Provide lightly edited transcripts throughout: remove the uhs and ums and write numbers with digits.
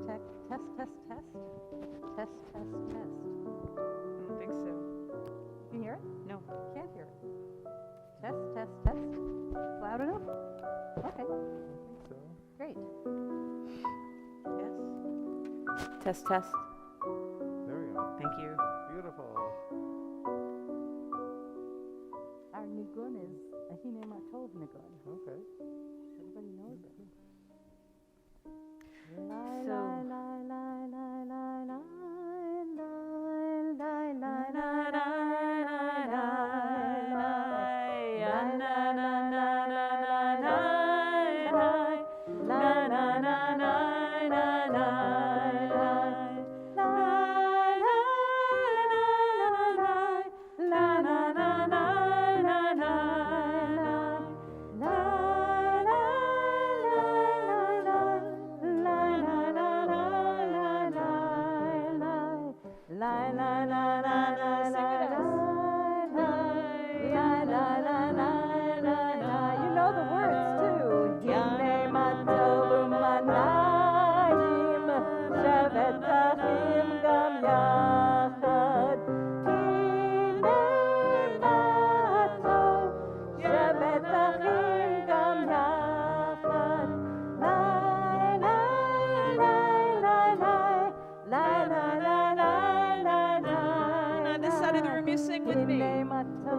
check. Test, test, test. Test, test, test. I don't think so. You can hear it? No. Can't hear it. Test, test, test. Loud enough? Okay. I think so. Great. Yes. Test, test. There we go. Thank you. Beautiful. Our nigun is a hine matov nigun. Okay. Everybody knows it.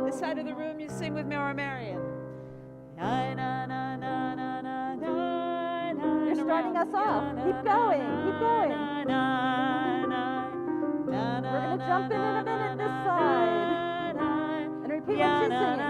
This side of the room, you sing with me or Marion. You're starting us off. Keep going. Keep going. We're going to jump in a minute this side. And repeat what she's singing.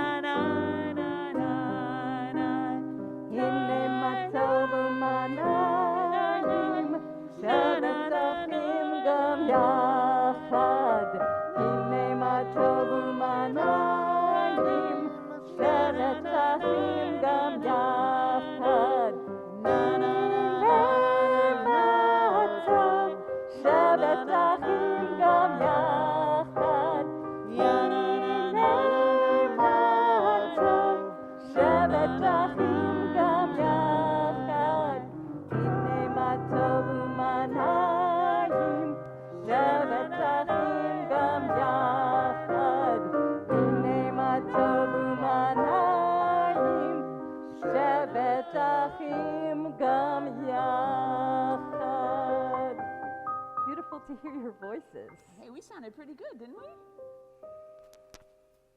Beautiful to hear your voices. Hey, we sounded pretty good, didn't we?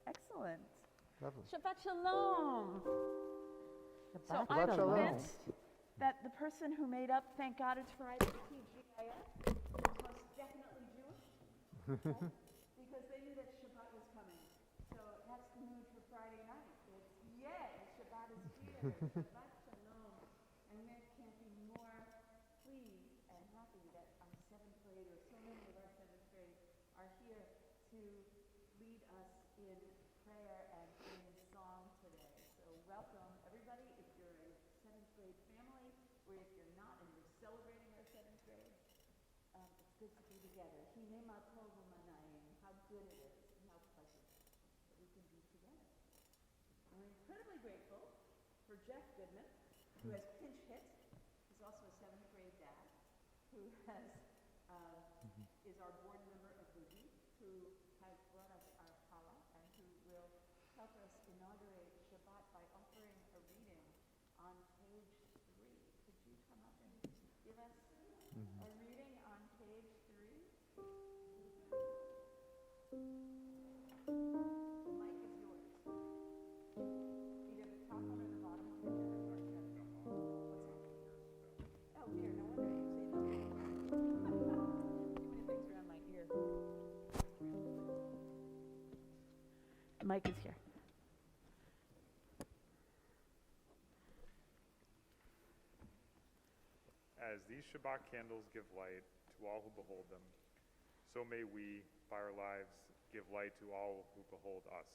Excellent. Lovely. Shabbat Shalom. So I'm Shabbat Shalom. convinced that the person who made up Thank God It's Friday, TGIF, is most definitely Jewish. Because they knew that Shabbat was coming. So that's the mood for Friday night. It's, yay, Shabbat is here. Shabbat Shalom. And we can't be more pleased and happy that our seventh grade, or so many of our seventh grade, are here to lead us in prayer and in song today. So welcome, everybody, if you're a seventh grade family, or if you're not and you're celebrating our seventh grade. It's good to be together. Hinema tovu manayim. How good it is and how pleasant that we can be together. And we're incredibly grateful for Jeff Goodman, who has pinch hit. He's also a seventh grade dad, who has is our board member of the week, who has brought us our challah, and who will help us inaugurate Shabbat by offering a reading on page 3. Could you come up and give us a reading on page 3? The mic is yours. Either the top one or the bottom one. Oh dear, no wonder you say no. Too many things around my ear. The mic is here. As these Shabbat candles give light to all who behold them, so may we, by our lives, give light to all who behold us.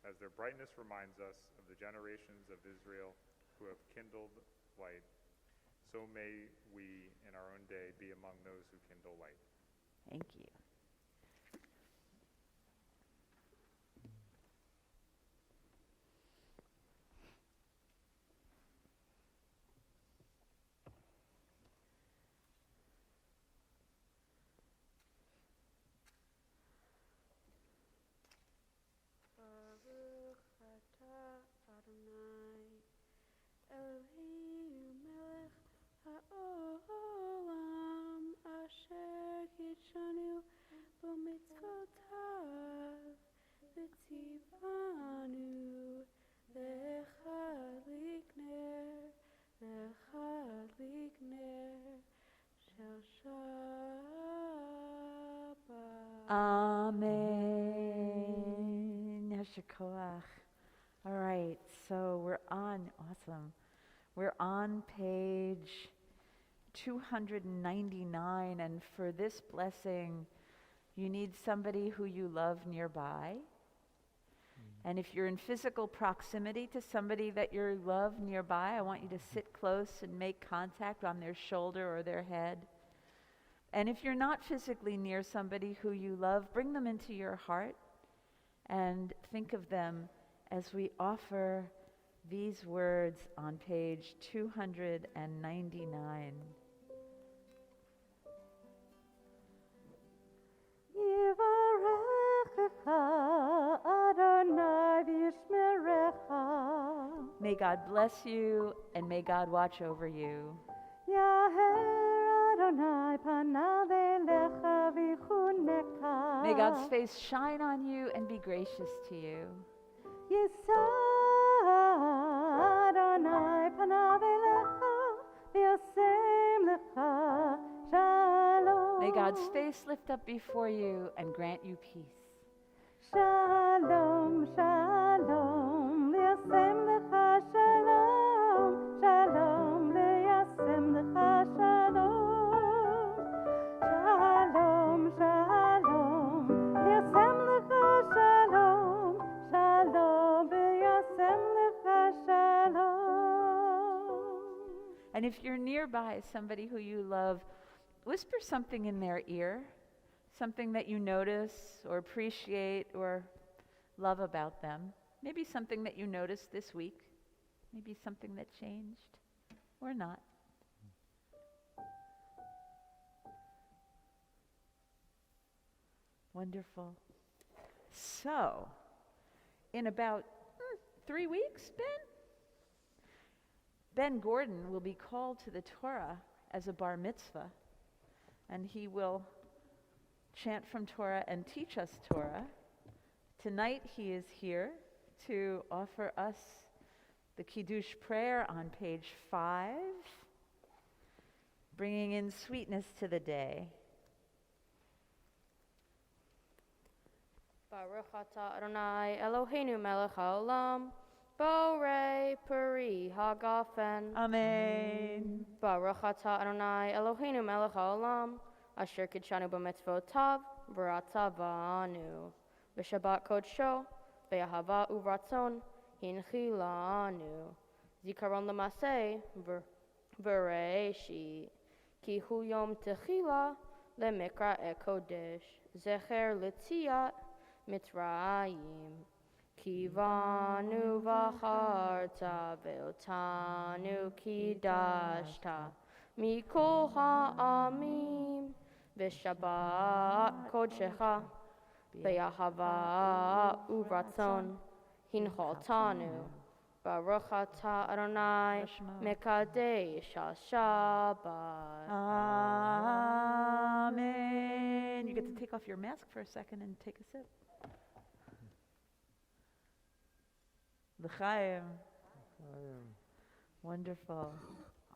As their brightness reminds us of the generations of Israel who have kindled light, so may we in our own day be among those who kindle light. Thank you. Amen. Yasher koach. All right, so we're on page 299, and for this blessing, you need somebody who you love nearby. And if you're in physical proximity to somebody that you love nearby, I want you to sit close and make contact on their shoulder or their head. And if you're not physically near somebody who you love, bring them into your heart and think of them as we offer these words on page 299. Yivarechecha Adonai v'yishmerecha. May God bless you and may God watch over you. Yaher Adonai panav elecha v'chuneka. May God's face shine on you and be gracious to you. Yisa Adonai panav elecha v'yasem lecha shalom. May God's face lift up before you and grant you peace. Shalom, shalom, v'yasem lecha shalom, shalom, v'yasem lecha shalom, shalom, shalom, v'yasem lecha shalom, shalom, v'yasem lecha shalom. And if you're nearby somebody who you love, whisper something in their ear, something that you notice or appreciate or love about them. Maybe something that you noticed this week, maybe something that changed or not. Wonderful. So, in about 3 weeks, Ben Gordon will be called to the Torah as a bar mitzvah, and he will chant from Torah and teach us Torah. Tonight he is here to offer us the Kiddush prayer on page 5, bringing in sweetness to the day. Baruch atah Adonai Eloheinu melech haolam, Borei Peri Hagafen. Amen. Baruch atah Adonai Eloheinu melech haolam, Asher kitshanu b'mitzvotav v'ratzavanu. B'Shabbat kodsho, be'ahava u'ratzon, hinchilanu. Zikaron l'maseh v'reishit. Ki hu yom techila lemikra kodesh. Zecher l'tziat mitzrayim. Kivanu v'acharta ve'otanu kidashta. Mikol ha'amim. B'Shabbat kodshecha, be'ahava u'ratzon, hinchaltanu. Baruch atah Adonai, mekadesh ha'Shabbat. Amen. You get to take off your mask for a second and take a sip. L'chaim. Wonderful.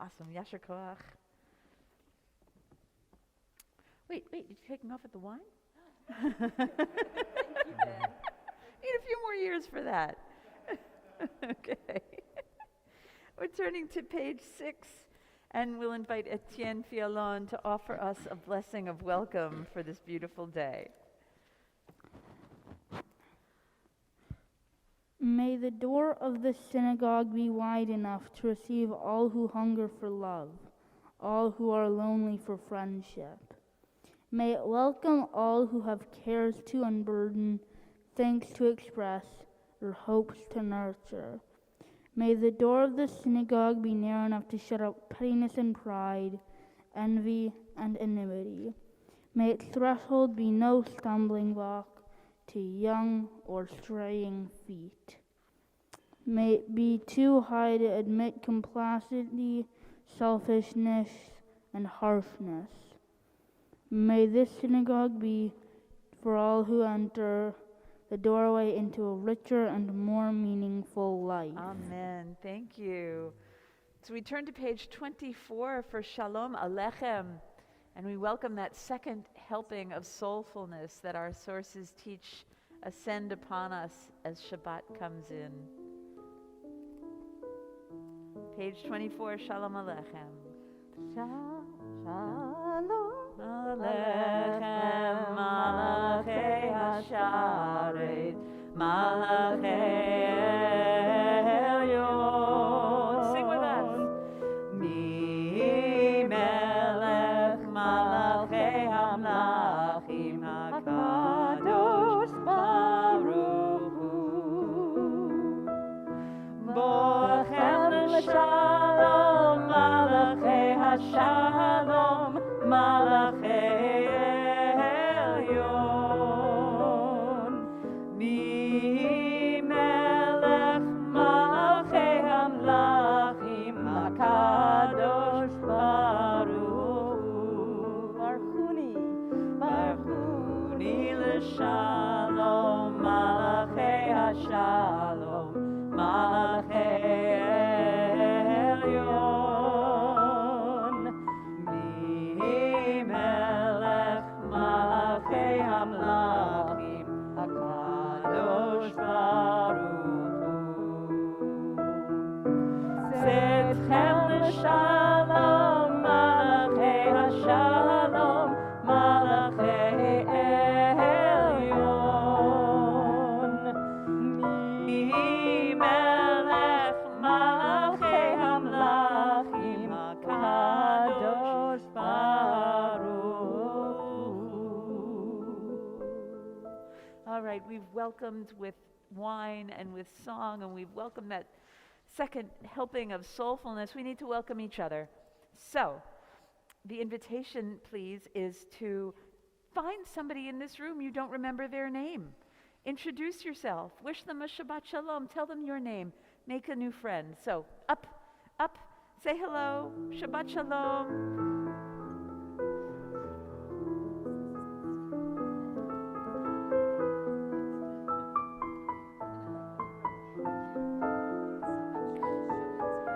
Awesome. Yasher koach. Wait, you're taking off at the wine? Need a few more years for that. Okay. We're turning to page 6, and we'll invite Etienne Fialon to offer us a blessing of welcome for this beautiful day. May the door of the synagogue be wide enough to receive all who hunger for love, all who are lonely for friendship. May it welcome all who have cares to unburden, thanks to express, or hopes to nurture. May the door of the synagogue be narrow enough to shut out pettiness and pride, envy and enmity. May its threshold be no stumbling block to young or straying feet. May it be too high to admit complacency, selfishness, and harshness. May this synagogue be, for all who enter, the doorway into a richer and more meaningful life. Amen. Thank you. So we turn to page 24 for Shalom Aleichem. And we welcome that second helping of soulfulness that our sources teach ascend upon us as Shabbat comes in. Page 24, Shalom Aleichem. Shalom Alechem, Malachei Hasharet, Malachei Elyon. Sing with us. Mi melech Malachei Hamlachim HaKadosh Baruch Hu. Bochem l'shalom, Malachei Hashalom, Malachei Elyon. Mi melech Malachei Hamlachim HaKadosh Baruch Hu. Barchuni. Barchuni l'shalom, Malachei Hashalom, Malachei Elyon. Mi melech Malachei Hamlachim HaKadosh Baruch Hu. Zetchem l'shalom, Malachei Hashalom, Malachei Elyon. Mi melech Malachei Hamlachim HaKadosh Baruch Hu. All right, we've welcomed with wine and with song, and we've welcomed that second helping of soulfulness. We need to welcome each other. So, the invitation, please, is to find somebody in this room you don't remember their name. Introduce yourself. Wish them a Shabbat Shalom. Tell them your name. Make a new friend. So, up, say hello. Shabbat Shalom.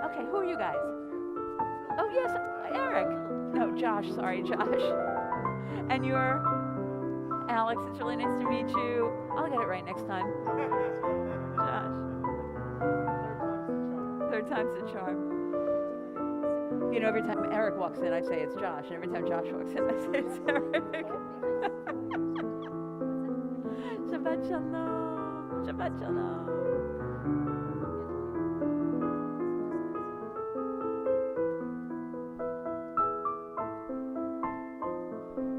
Okay, who are you guys? Oh, yes, Eric. No, Josh. Sorry, Josh. And you're Alex. It's really nice to meet you. I'll get it right next time. Josh. Third time's the charm. You know, every time Eric walks in, I say it's Josh. And every time Josh walks in, I say it's Eric. Shabbat Shalom. Shabbat Shalom.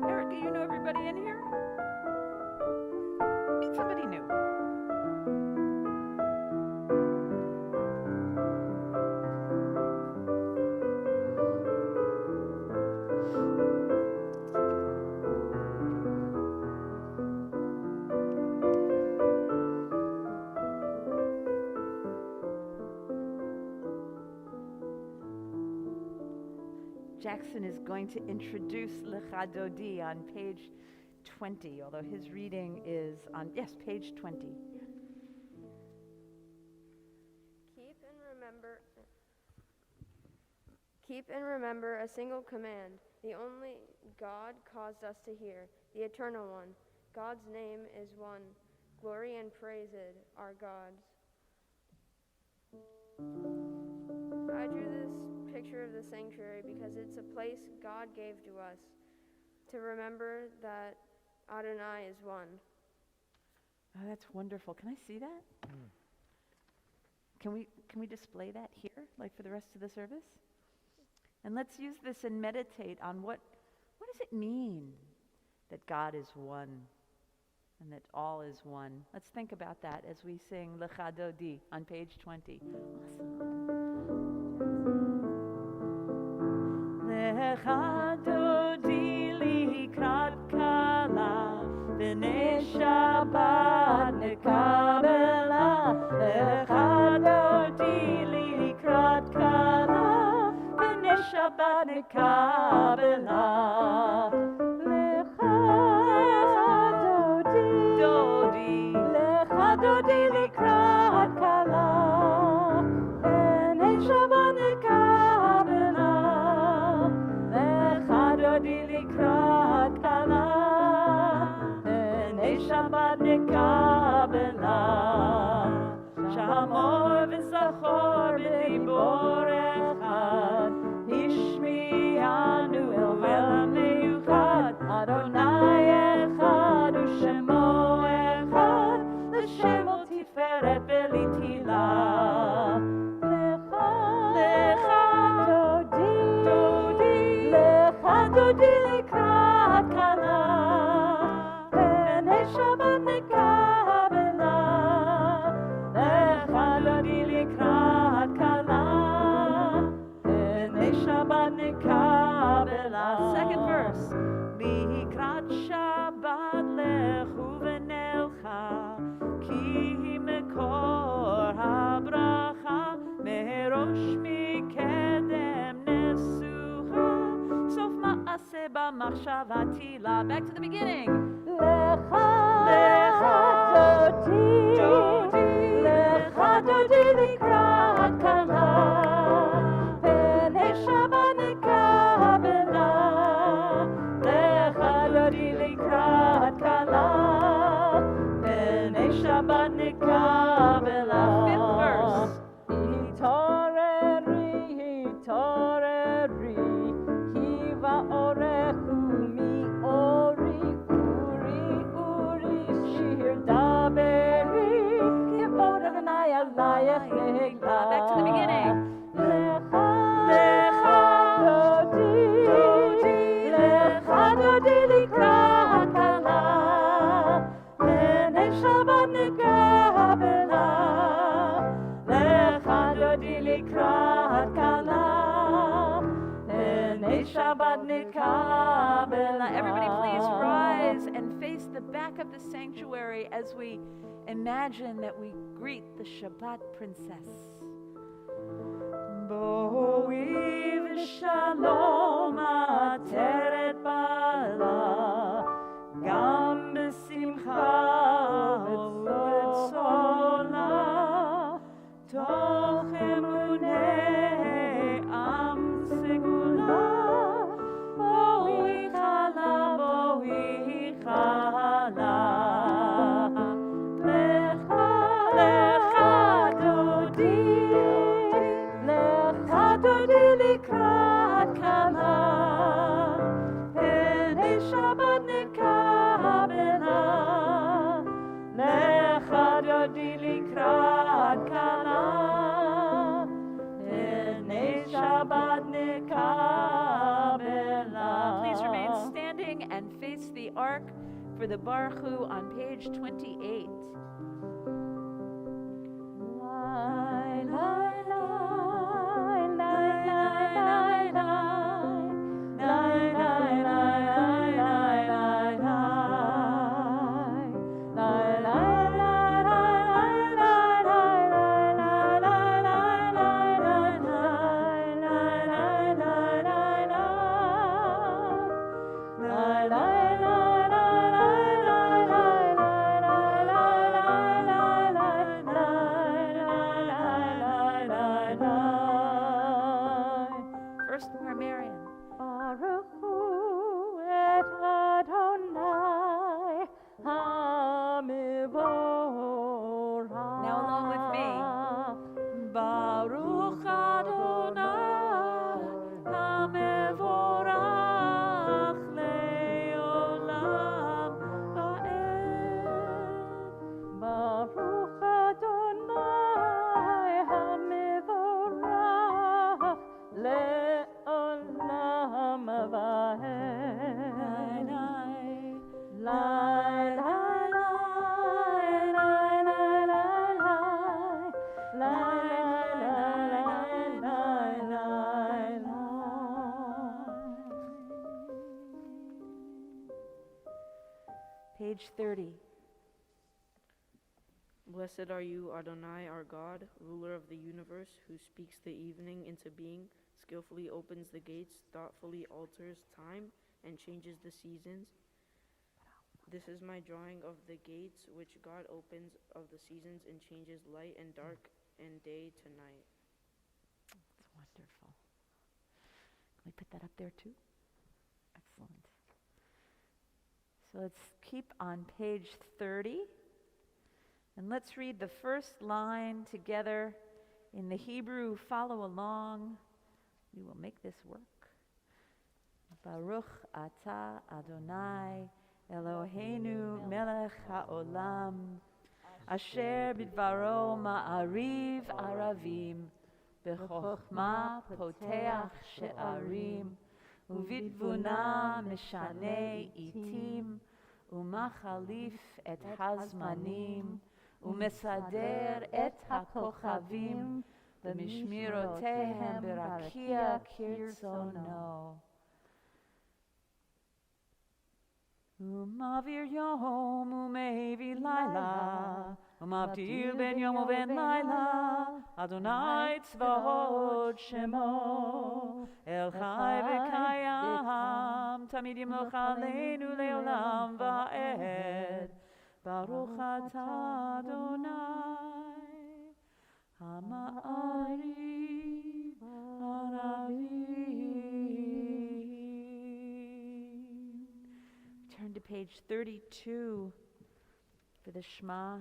Eric, do you know everybody in here? Meet somebody new. Jackson is going to introduce Lecha Dodi on page 20, although his reading is on, yes, page 20. Keep and remember a single command, the only God caused us to hear, the Eternal One. God's name is one. Glory and praise it are God's. I drew this picture of the sanctuary because it's a place God gave to us to remember that Adonai is one. Oh, that's wonderful. Can I see that? Can we display that here, like for the rest of the service? And let's use this and meditate on what does it mean that God is one and that all is one. Let's think about that as we sing Lecha Dodi on page 20. Lecha Dodi likrat kala b'nei Shabbat nekabela. Lecha Dodi likrat kala b'nei Shabbat nekabela. Lecha Dodi likrat kala b'nei Shabbat nekabela. Lecha Dodi likrat אמור וזכור בדיבור אחד, השמיענו אל המיוחד, אדוני אחד ושמו אחד, לשם תפארת ולתהילה. דודי לקראת כלה, פני שבת נקבלה. לך דודי לקראת כלה, פני שבת נקבלה. Second verse. לקראת שבת לכו ונלכה, כי היא מקור הברכה, מראש מקדם נסוכה. סוף מעשה במחשבה תהילה. Back to the beginning. לך דודי, לך דודי לקראת כלה, פני שבת נקבלה. לך דודי לקראת כלה, פני שבת נקבלה. Fifth verse. התעוררי, התעוררי, ואורך ומאורי, אורי, אורי, שיר דברי, כבוד אדוני עלייך נגלה. Back to the beginning. לך דודי, לך דודי לקראת כלה, פני שבת נקבלה. לך דודי לקראת כלה, פני שבת נקבלה. Everybody please rise and face the back of the sanctuary as we imagine that we greet the Shabbat princess. בואי ושלום עטרת בעלה, גם בשמחה ובצולה, תוך אמוני עם סגולה. בואי חלה, בואי חלה. לך דודי, לך דודי לקראת כלה, פני שבת נקבלה. לך דודי לקראת כלה, פני שבת נקבלה. Please remain standing and face the ark for the Baruch Hu on page 28. First, more Marian. Baruch Hu et Adonai HaMevorach. Now along with me. Baruch Adonai HaMevorach le'olam va'ed. Baruch Adonai HaMevorach le'olam va'ed. Page 30. Blessed are you, Adonai, our God, ruler of the universe, who speaks the evening into being, skillfully opens the gates, thoughtfully alters time, and changes the seasons. This is my drawing of the gates which God opens of the seasons and changes light and dark and day to night. It's wonderful. Can we put that up there too? Excellent. So let's keep on page 30. And let's read the first line together in the Hebrew. Follow along. We will make this work. Baruch atah Adonai Eloheinu melech haolam asher bidvaro ma'ariv aravim b'chochma poteach she'arim ובתבונה משנה עיתים ומחליף את הזמנים ומסדר את הכוכבים במשמרותיהם ברקיע כרצונו. ומעביר יום ומביא לילה ומבדיל בין יום ובין לילה אדוני צבאות שמו אל חי וקיים תמיד ימלוך עלינו לעולם ועד ברוך אתה אדוני המעריב הרבים. Turn to page 32 for the Shema.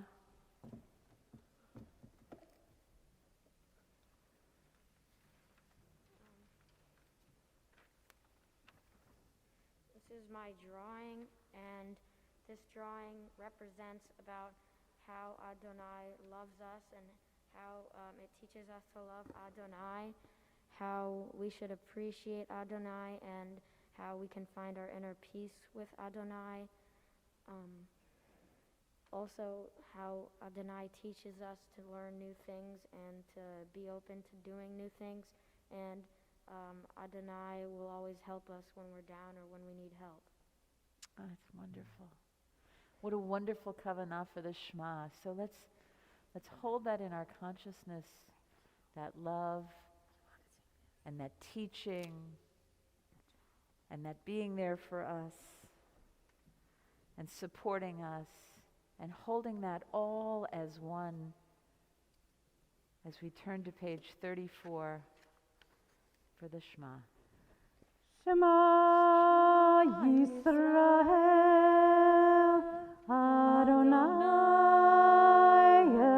This is my drawing, and this drawing represents about how Adonai loves us and how it teaches us to love Adonai, how we should appreciate Adonai, and how we can find our inner peace with Adonai. Also, how Adonai teaches us to learn new things and to be open to doing new things. And Adonai will always help us when we're down or when we need help. Oh, it's wonderful. What a wonderful kavanah for the Shema. So let's hold that in our consciousness, that love and that teaching and that being there for us and supporting us and holding that all as one as we turn to page 34 for the Shema. Shema Yisrael Adonai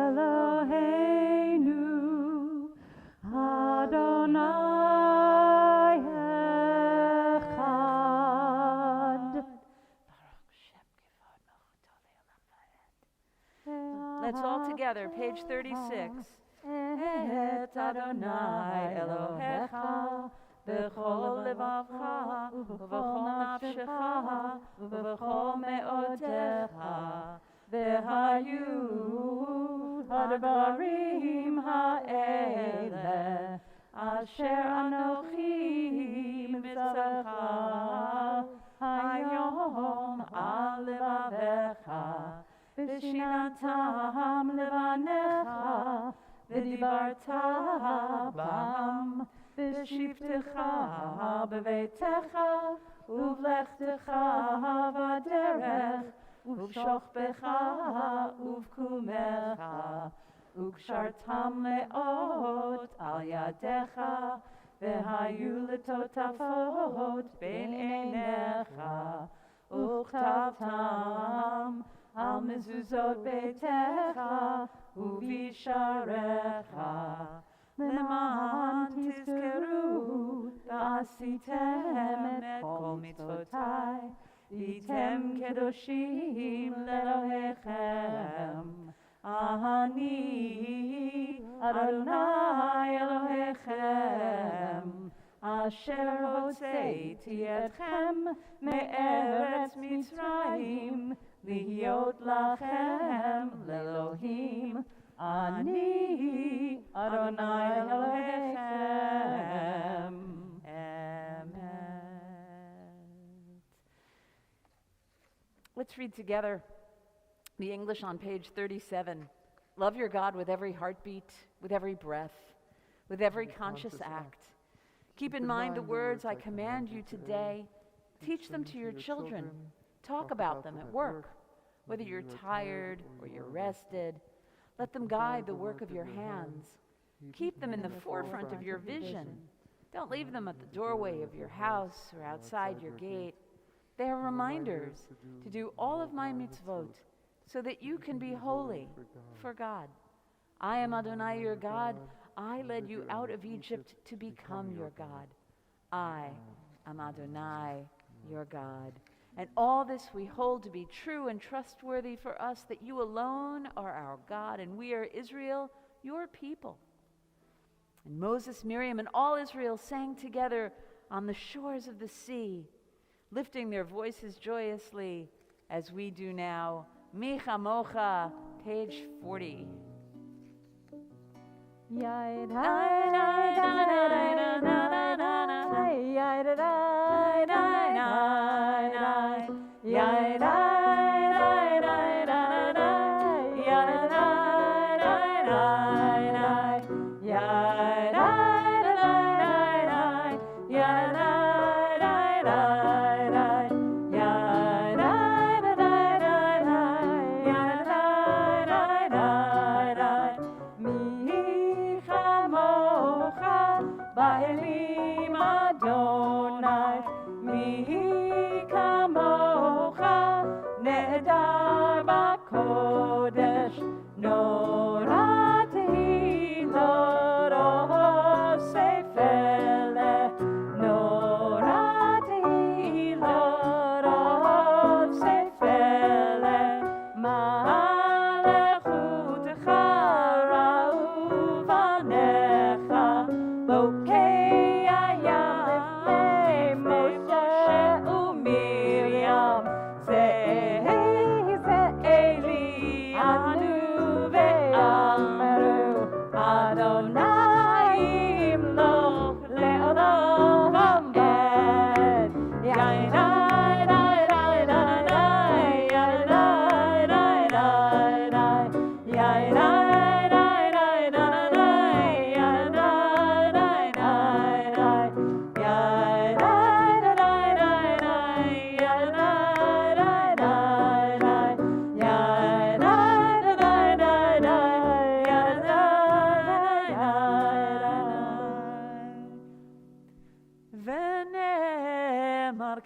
Eloheinu Adonai Echad. Let's all together, page 36. Et Adonai Elohecha b'chol levavcha ובכל נפשך ובכל מאודיך והיו הדברים האלה אשר אנוכי מצווך היום על לבביך ושיננתם לבניך ודיברת בם בשבתך בביתך ובלכתך בדרך ובשוכבך ובקומך וקשרתם לאות על ידיך והיו לטוטפות בין עיניך וכתבתם על מזוזות ביתך ובשעריך למען תזכרו ועשיתם את כל מצוותיי והייתם קדושים לאלוהיכם. אני אדוני אלוהיכם אשר הוצאתי אתכם מארץ מצרים להיות לכם לאלוהים. אני אדוני אלוהיכם. Amen. Let's read together the English on page 37. Love your God with every heartbeat, with every breath, with every conscious act. Keep in mind the words I command you today. Teach them to your children. Talk about them at work. Whether you're tired or you're rested, let them guide the work of your hands. Keep them in the forefront of your vision. Don't leave them at the doorway of your house or outside your gate. They are reminders to do all of my mitzvot, so that you can be holy for God. I am Adonai your God. I led you out of Egypt to become your God. I am Adonai your God. And all this we hold to be true and trustworthy for us, that you alone are our God, and we are Israel, your people. And Moses, Miriam, and all Israel sang together on the shores of the sea, lifting their voices joyously as we do now. Mi chamocha, page 40.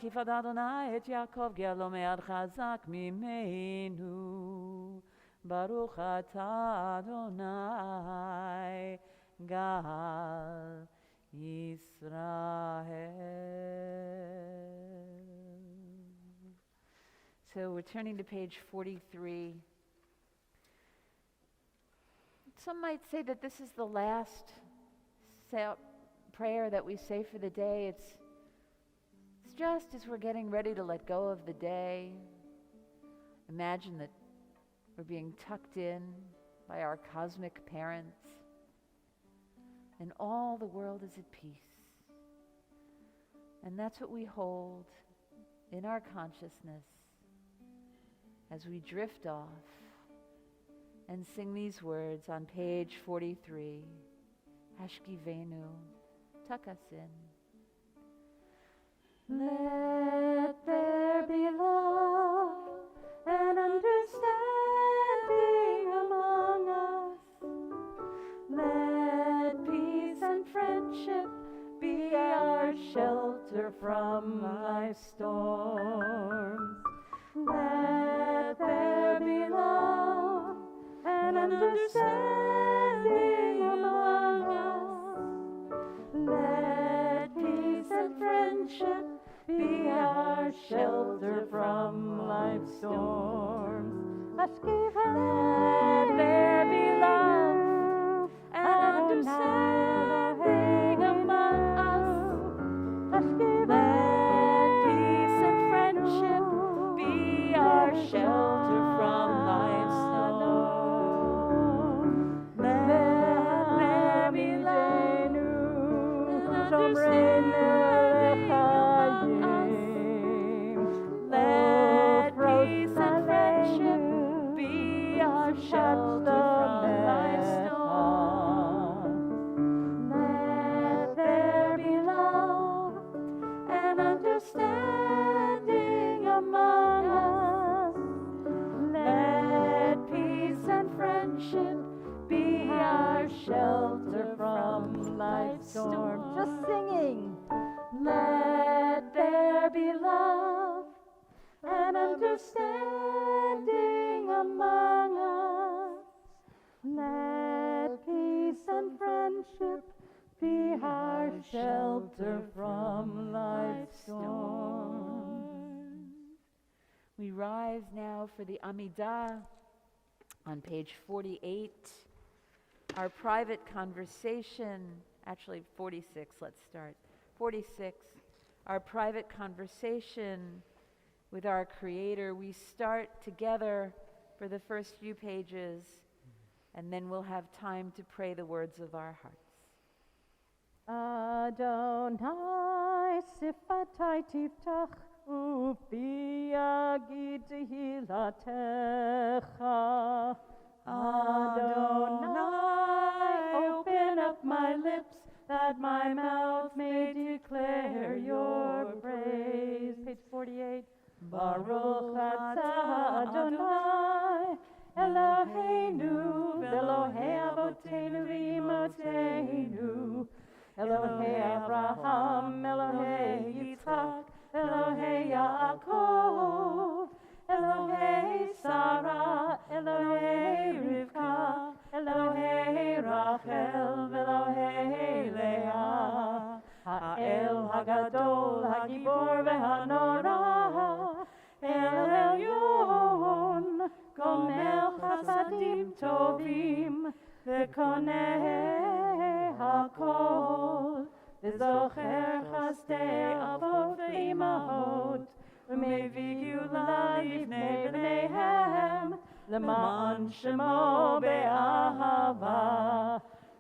Kifad Adonai et Yaakov Gelo me'ad chazak mimenu. Baruch atah Adonai Gal Yisrael. So we're turning to page 43. Some might say that this is the last prayer that we say for the day. It's just as we're getting ready to let go of the day. Imagine that we're being tucked in by our cosmic parents, and all the world is at peace. And that's what we hold in our consciousness as we drift off and sing these words on page 43. Hashkivenu, tuck us in. Let there be love and understanding among us. Let peace and friendship be our shelter from life's storms. Let there be love and understanding among us. Let peace and friendship be our shelter from life's storms. Let there be love and understanding among us. Let peace and friendship be our shelter from life's storms. Let there be love and understanding among us. Let peace and friendship be our shelter from life's storms. Let there be love and understanding among us. Let peace and friendship be our shelter from life's storm. Just singing. Let there be love and understanding among shelter from life's storms. We rise now for the Amidah on page 48. Our private conversation, actually 46, let's start. 46, our private conversation with our Creator. We start together for the first few pages, and then we'll have time to pray the words of our hearts. Adonai sifatai tiftach upi yagid tehilatecha. Adonai, open up my lips that my mouth may declare your praise. Page 48. Baruch atah Adonai, Eloheinu, Elohei Avotenu v'Imotenu, Elohei Abraham, Elohei Yitzchak, Elohei Yaakov, Elohei Sarah, Elohei Rivka, Elohei Rachel, Elohei Leah, Ha'el Hagadol, Hagibor v'Hanora, El Elyon, Gomel Chasadim Tovim, V'koneh Hakol, V'zocher Chasdei Avot v'Imahot, V'mevig Geulah Livnei B'neihem, L'ma'an Shemo Be'ahava,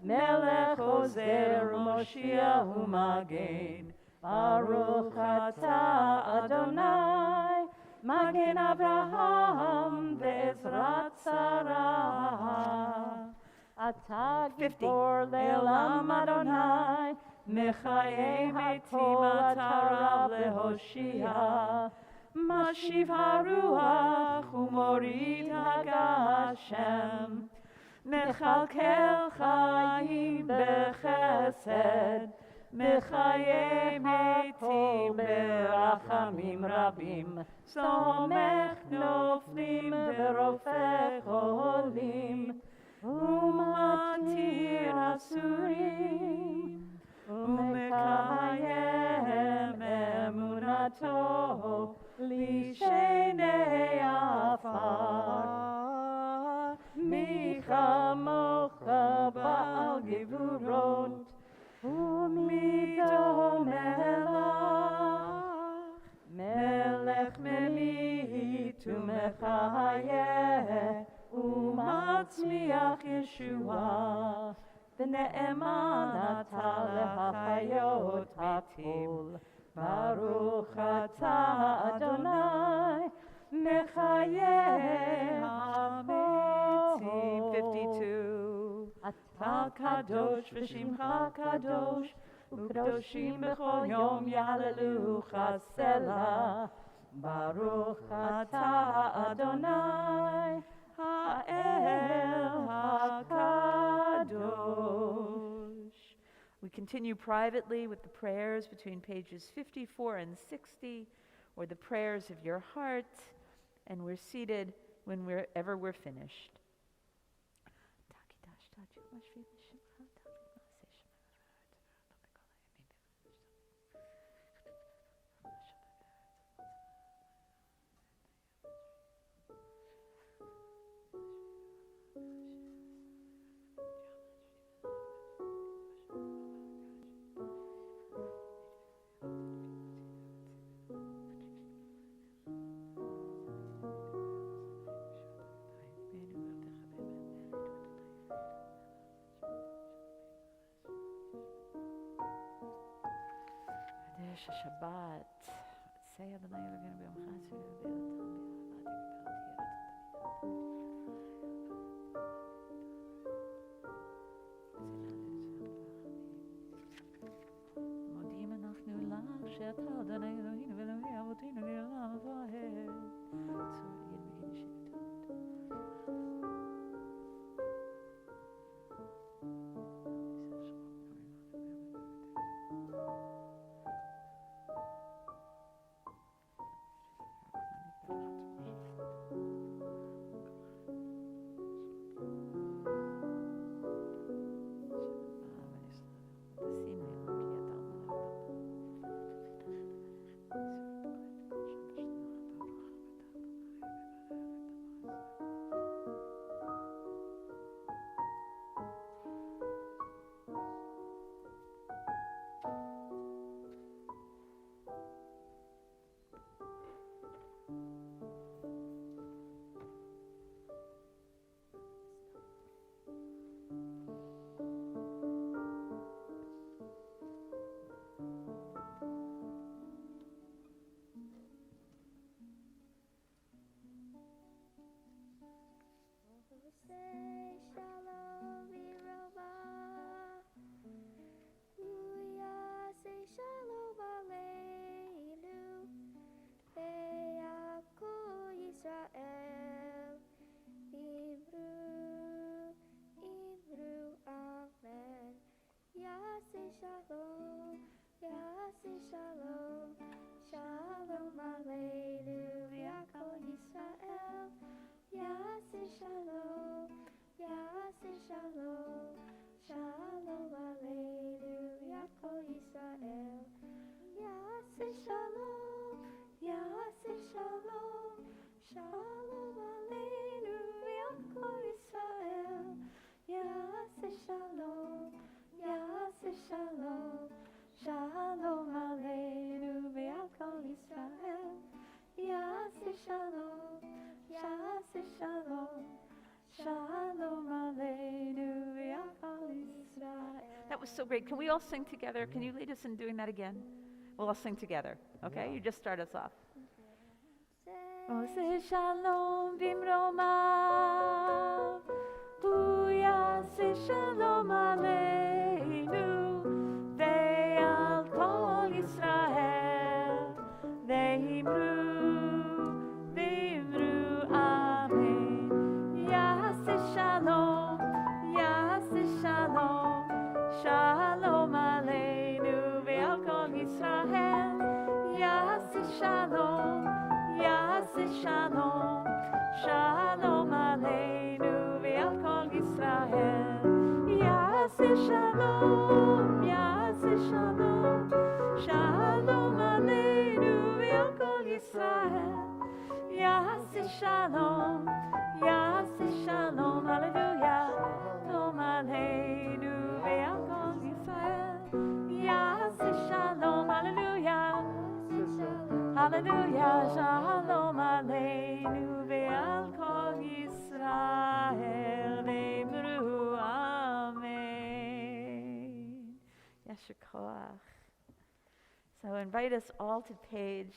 Melech Ozer Moshiach U'Magen, Baruch atah Adonai, Magen Avraham Ve'ezrat Sarah. Atah Gibor Le'olam Adonai, Mechaye Metim Atarav Lehoshia, Mashiv HaRuach U'Morid HaGashem, Mechalkel Chaim Bechesed, Mechaye Metim Berachamim Rabim, Somech Noflim Verofech Olim, Umatir Asurim, Umekayem Emunato, Lishenei Afar, Michamocha Baal Gevurot, Umido Melach, Melech Memit Umechayeh, Umatzmiach Yeshua, V'ne'eman atah lehachayot hakol, Baruch atah Adonai, Mechayeh hametim. 52. Atah kadosh v'shimcha kadosh, U'kadoshim b'chol yom yahalelucha selah, Baruch atah Adonai, Ha'el HaKadosh. We continue privately with the prayers between pages 54 and 60, or the prayers of your heart, and we're seated whenever we're finished. Shabbat. Say Adonai Eloheinu b'yom chashu modim anachnu lach she'ata Adonai Eloheinu v'Elohei avotenu le'olam va'ed. Shalom, Shalom Aleinu ve'al kol Yisrael. Yaseh Shalom, Yaseh Shalom, Shalom Aleinu ve'al kol Yisrael. That was so great. Can we all sing together? Can you lead us in doing that again? We'll all sing together, okay? Yeah. You just start us off. Oseh Shalom bimromav, Hu yaseh Shalom Aleinu ve'al kol Yisrael. Ve'imru Amen. Yaseh Shalom, Yaseh Shalom, Shalom Aleinu ve'al kol Yisrael. Yaseh Shalom, Yaseh Shalom, Shalom Aleinu ve'al kol Yisrael. Yaseh Shalom, Yaseh Shalom, Shalom Aleinu ve'al kol Yisrael. Yaseh Shalom, Yaseh Shalom, Hallelujah. Shalom Aleinu ve'al kol Yisrael. Yaseh Shalom, Hallelujah. Hallelujah, Shalom Aleinu ve'al kol Yisrael. Ve'imru Amen. Yasher koach. So invite us all to page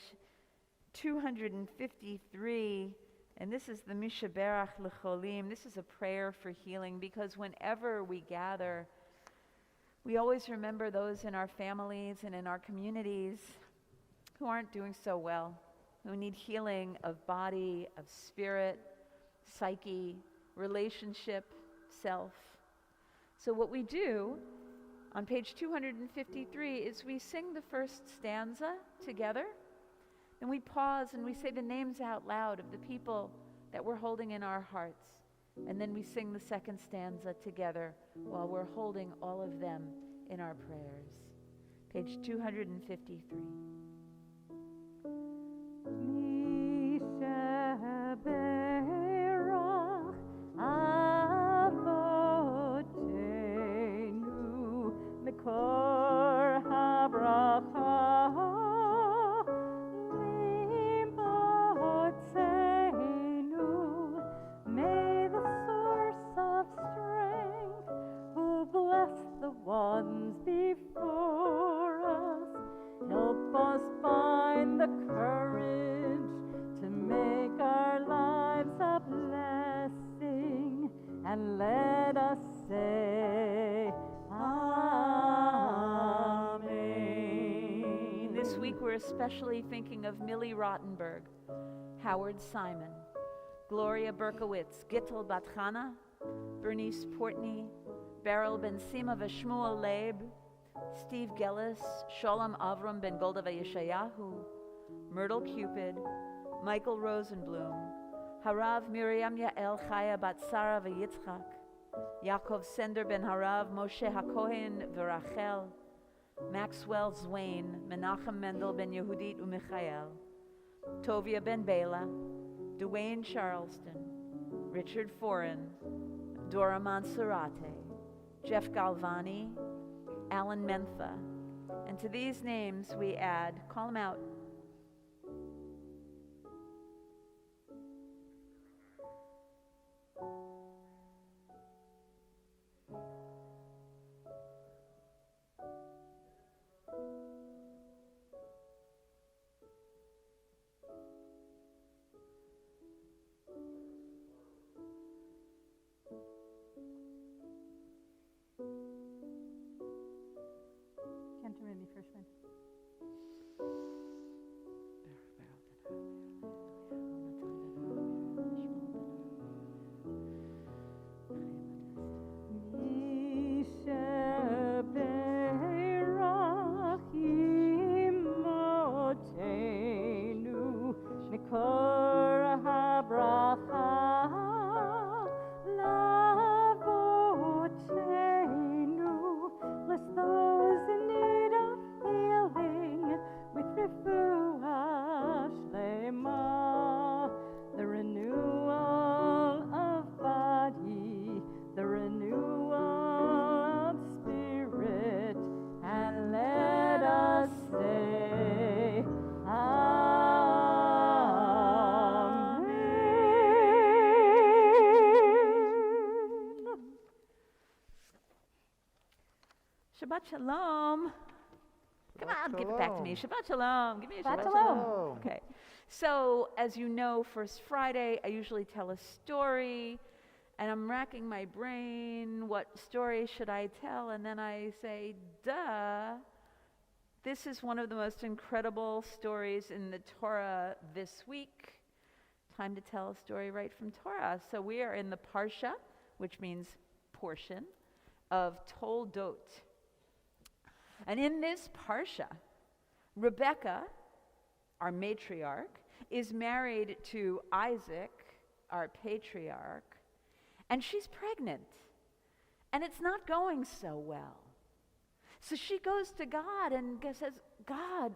253, and this is the Mishaberach L'cholim. This is a prayer for healing, because whenever we gather, we always remember those in our families and in our communities who aren't doing so well, who need healing of body, of spirit, psyche, relationship, self. So what we do on page 253 is we sing the first stanza together, and we pause and we say the names out loud of the people that we're holding in our hearts. And then we sing the second stanza together while we're holding all of them in our prayers. Page 253. Mishaberach Avotenu Mikor HaBracha Limotenu. May the source of strength, who blessed the ones before us, help us find the courage to make our lives a blessing, and let us say Amen. This week we're especially thinking of Millie Rottenberg, Howard Simon, Gloria Berkowitz, Gittel Batchana, Bernice Portney, Beryl Ben Sima Veshmuel Leib, Steve Gellis, Sholem Avram Ben Golda Yeshayahu, Myrtle Cupid, Michael Rosenblum, Harav Miriam Yael Chaya Bat Sarah V'Yitzchak, Yaakov Sender Ben Harav Moshe HaKohen V'Rachel, Maxwell Zwain, Menachem Mendel Ben Yehudit U'Michael, Tovia Ben Bela, Dwayne Charleston, Richard Foran, Dora Monserrate, Jeff Galvani, Alan Mentha. And to these names we add, call them out. Cantor Randy Frischman. Bless those in need of healing. Shabbat shalom. Come on, give it back to me. Shabbat shalom. Give me a Shabbat Shabbat shalom. shalom. Okay. So, as you know, First Friday, I usually tell a story, and I'm racking my brain. What story should I tell? And then I say, duh. This is one of the most incredible stories in the Torah this week. Time to tell a story right from Torah. So we are in the Parsha, which means portion, of Toldot. And in this Parsha, Rebecca, our matriarch, is married to Isaac, our patriarch, and she's pregnant. And it's not going so well. So she goes to God and says, God,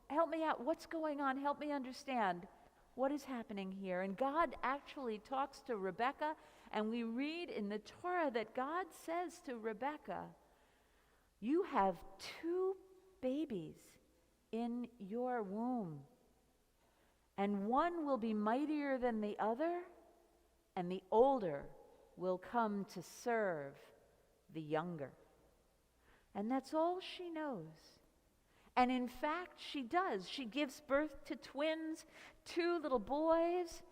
help me out. What's going on? Help me understand what is happening here. And God actually talks to Rebecca, and we read in the Torah that God says to Rebecca, you have 2 babies in your womb, and one will be mightier than the other, and the older will come to serve the younger. And that's all she knows. And in fact, she does. She gives birth to twins, 2 little boys.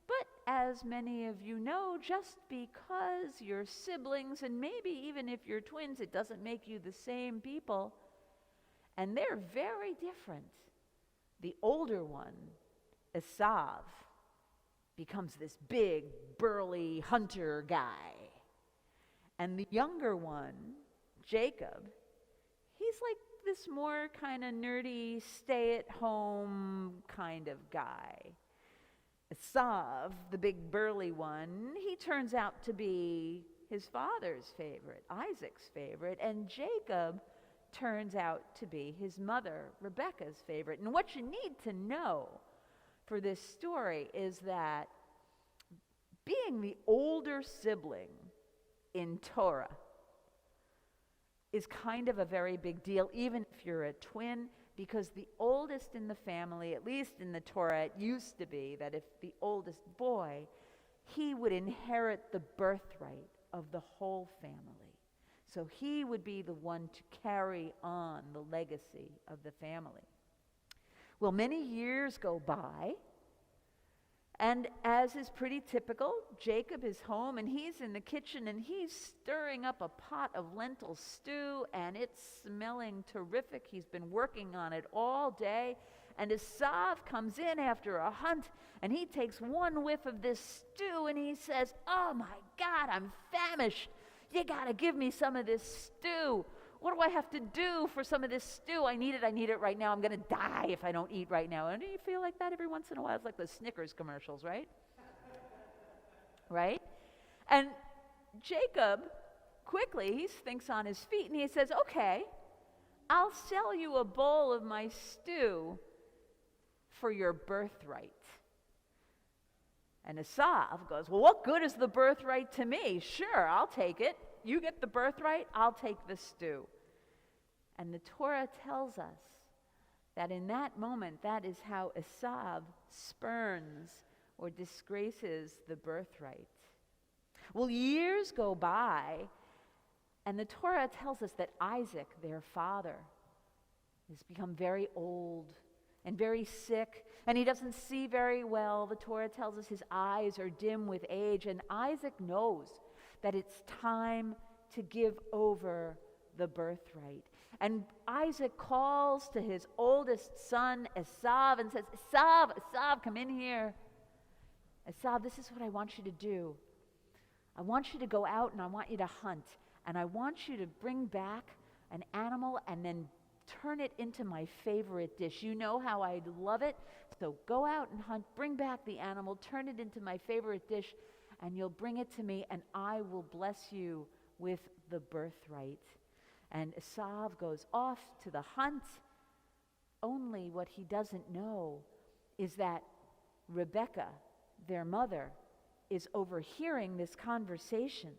But as many of you know, just because you're siblings, and maybe even if you're twins, it doesn't make you the same people. And they're very different. The older one, Esav, becomes this big, burly hunter guy. And the younger one, Jacob, he's like this more kind of nerdy, stay-at-home kind of guy. Esav, the big burly one, he turns out to be his father's favorite, Isaac's favorite, and Jacob turns out to be his mother, Rebekah's favorite. And what you need to know for this story is that being the older sibling in Torah is kind of a very big deal, even if you're a twin, because the oldest in the family, at least in the Torah, it used to be that if the oldest boy, he would inherit the birthright of the whole family. So he would be the one to carry on the legacy of the family. Well, many years go by, and as is pretty typical, Jacob is home and he's in the kitchen and he's stirring up a pot of lentil stew, and it's smelling terrific. He's been working on it all day. And Esav comes in after a hunt and he takes one whiff of this stew and he says, oh my God, I'm famished. You gotta give me some of this stew. What do I have to do for some of this stew? I need it right now. I'm going to die if I don't eat right now. And do you feel like that every once in a while? It's like the Snickers commercials, right? Right? And Jacob, quickly, he thinks on his feet and he says, okay, I'll sell you a bowl of my stew for your birthright. And Esav goes, well, what good is the birthright to me? Sure, I'll take it. You get the birthright, I'll take the stew. And the Torah tells us that in that moment, that is how Esav spurns or disgraces the birthright. Well, years go by, and the Torah tells us that Isaac, their father, has become very old and very sick, and he doesn't see very well. The Torah tells us his eyes are dim with age, and Isaac knows that it's time to give over the birthright. And Isaac calls to his oldest son, Esav, and says, Esav, come in here. Esav, this is what I want you to do. I want you to go out and I want you to hunt. And I want you to bring back an animal and then turn it into my favorite dish. You know how I love it. So go out and hunt, bring back the animal, turn it into my favorite dish, and you'll bring it to me, and I will bless you with the birthright. And Esav goes off to the hunt. Only what he doesn't know is that Rebekah, their mother, is overhearing this conversation.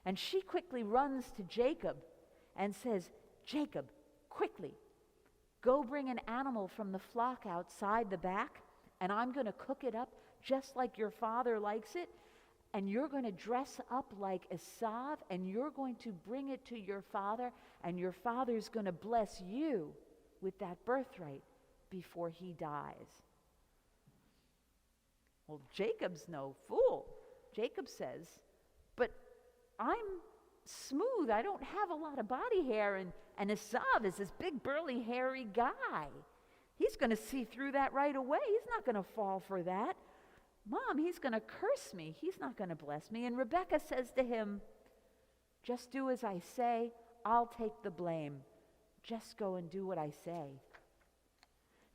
And she quickly runs to Jacob and says, Jacob, quickly, go bring an animal from the flock outside the back, and I'm going to cook it up just like your father likes it. and you're going to dress up like Esav, and you're going to bring it to your father, and your father's going to bless you with that birthright before he dies. Well, Jacob's no fool. Jacob says, but I'm smooth. I don't have a lot of body hair, and Esav is this big, burly, hairy guy. He's going to see through that right away. He's not going to fall for that. Mom, he's going to curse me. He's not going to bless me. And Rebekah says to him, just do as I say. I'll take the blame. Just go and do what I say.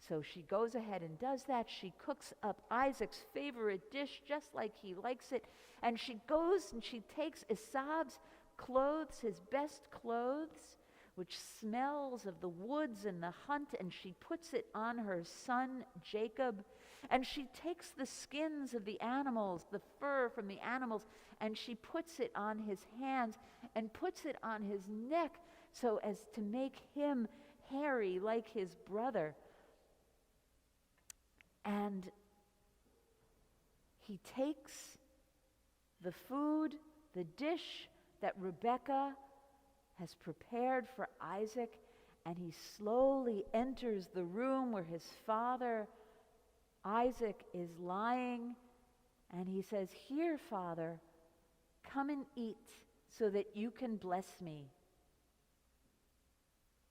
So she goes ahead and does that. She cooks up Isaac's favorite dish just like he likes it. And she goes and she takes Esav's clothes, his best clothes, which smells of the woods and the hunt, and she puts it on her son Jacob. And she takes the skins of the animals, the fur from the animals, and she puts it on his hands and puts it on his neck so as to make him hairy like his brother. And he takes the food, the dish that Rebekah has prepared for Isaac, and he slowly enters the room where his father Isaac is lying, and he says, "Here, Father, come and eat so that you can bless me."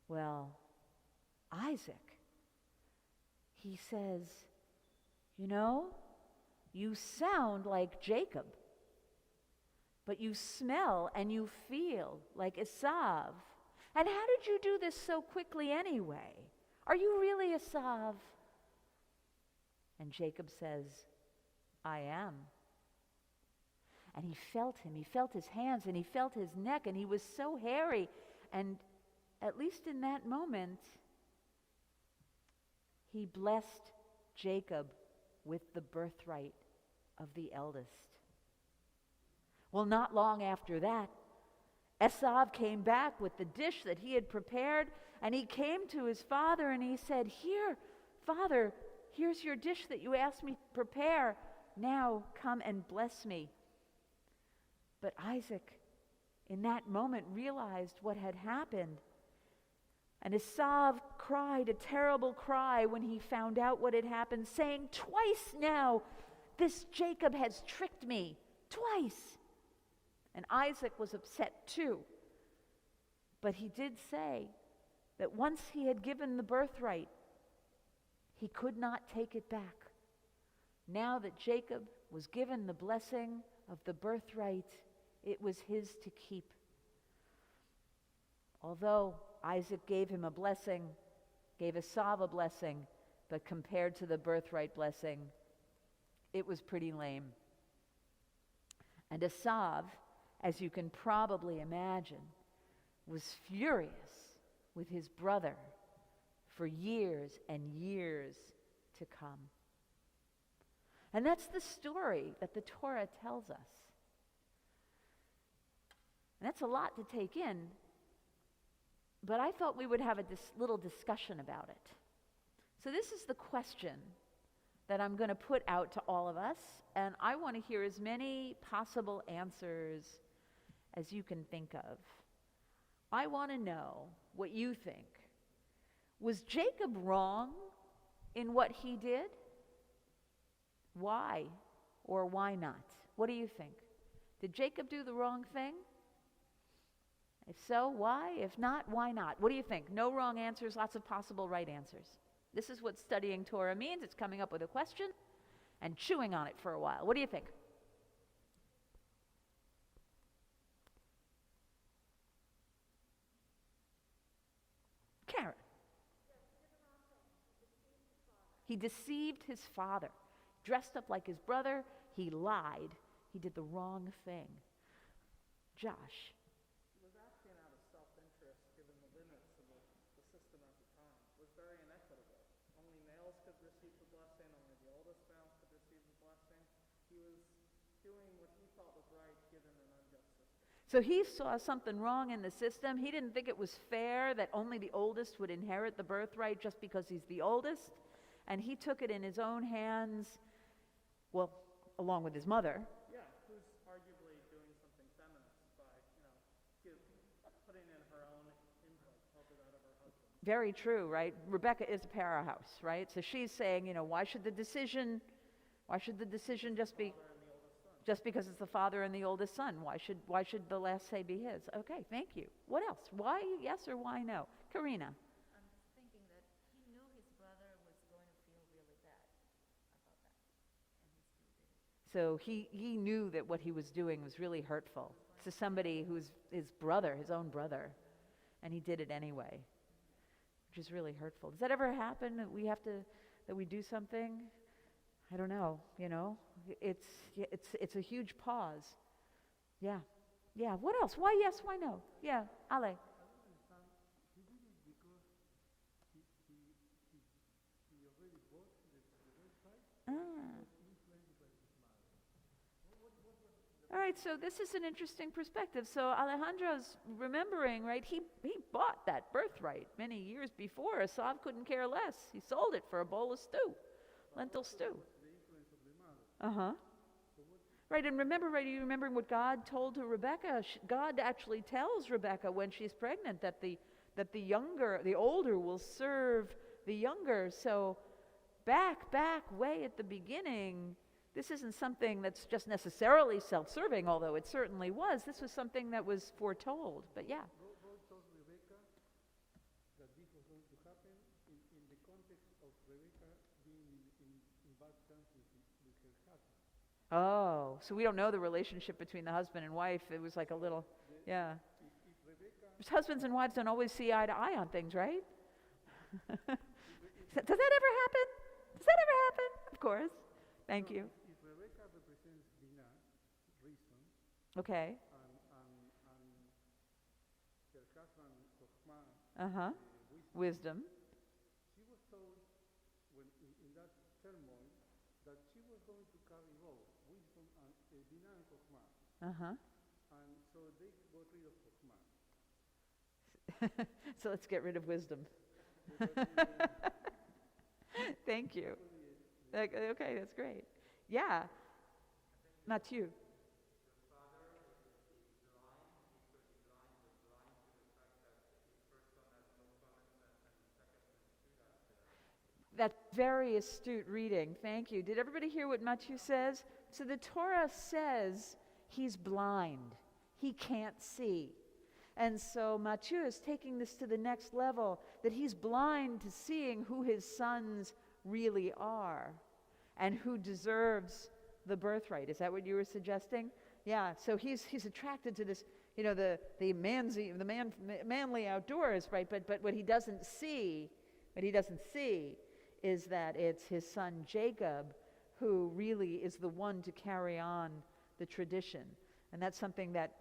Well, Isaac, he says, "You know, you sound like Jacob, but you smell and you feel like Esav. And how did you do this so quickly anyway? Are you really Esav?" And Jacob says, "I am." And he felt him. He felt his hands and he felt his neck, and he was so hairy. And at least in that moment, he blessed Jacob with the birthright of the eldest. Well, not long after that, Esav came back with the dish that he had prepared, and he came to his father and he said, "Here, Father, here's your dish that you asked me to prepare. Now come and bless me." But Isaac, in that moment, realized what had happened. And Esav cried a terrible cry when he found out what had happened, saying, "Twice now, this Jacob has tricked me. Twice." And Isaac was upset too. But he did say that once he had given the birthright, he could not take it back. Now that Jacob was given the blessing of the birthright, it was his to keep. Although Isaac gave him a blessing, gave Esav a blessing, but compared to the birthright blessing, it was pretty lame. And Esav, as you can probably imagine, was furious with his brother for years and years to come. And that's the story that the Torah tells us. And that's a lot to take in, but I thought we would have a little discussion about it. So this is the question that I'm going to put out to all of us, and I want to hear as many possible answers as you can think of. I want to know what you think. Was Jacob wrong in what he did? Why or why not? What do you think? Did Jacob do the wrong thing? If so, why? If not, why not? What do you think? No wrong answers, lots of possible right answers. This is what studying Torah means. It's coming up with a question and chewing on it for a while. What do you think? Karen. He deceived his father. Dressed up like his brother, he lied. He did the wrong thing. Josh. He was acting out of self-interest given the limits of the system at the time. It was very inequitable. Only males could receive the blessing, only the oldest males could receive the blessing. He was doing what he thought was right given an unjust system. So he saw something wrong in the system. He didn't think it was fair that only the oldest would inherit the birthright just because he's the oldest. And he took it in his own hands, well, along with his mother. Yeah, who's Very true, right? Rebecca is a powerhouse, right? So she's saying, why should the decision just because it's the father and the oldest son? Why should the last say be his? Okay, thank you. What else? Why yes or why no? Karina. I'm thinking that he knew his brother was going to feel really bad about that, and he still did it. So he knew that what he was doing was really hurtful to somebody who's his brother, his own brother, and he did it anyway, which is really hurtful. Does that ever happen that we do something? I don't know, it's a huge pause. Yeah. What else? Why yes, why no? Yeah, Ale. Ah. All right, so this is an interesting perspective. So Alejandro's remembering, right? He bought that birthright many years before. Asav couldn't care less. He sold it for a bowl of stew, lentil stew. Uh-huh. Right, and you remember what God told to Rebecca? God actually tells Rebecca when she's pregnant that the older will serve the younger. So back way at the beginning, this isn't something that's just necessarily self-serving, although it certainly was. This was something that was foretold. But yeah. God told Rebecca that this was going to happen in the context of Rebecca being in bad terms with her husband. Oh, so we don't know the relationship between the husband and wife. It was like a little, yeah. Because husbands and wives don't always see eye to eye on things, right? Does that ever happen? Does that ever happen? Of course. Thank you. If Rebecca represents Bina, reason, Okay. and her husband, Chokhmah, Wisdom. she was told when in that turmoil that she was going to carry both wisdom and Bina and Chokhmah. And so they got rid of Chokhmah. So let's get rid of wisdom. Thank you. Okay, that's great. Yeah. Mathieu. That's very astute reading. Thank you. Did everybody hear what Matthew says? So the Torah says he's blind. He can't see. And so Matthew is taking this to the next level, that he's blind to seeing who his sons really are and who deserves the birthright. Is that what you were suggesting? Yeah, so he's attracted to this, the manly outdoors, right? But what he doesn't see is that it's his son Jacob who really is the one to carry on the tradition. And that's something that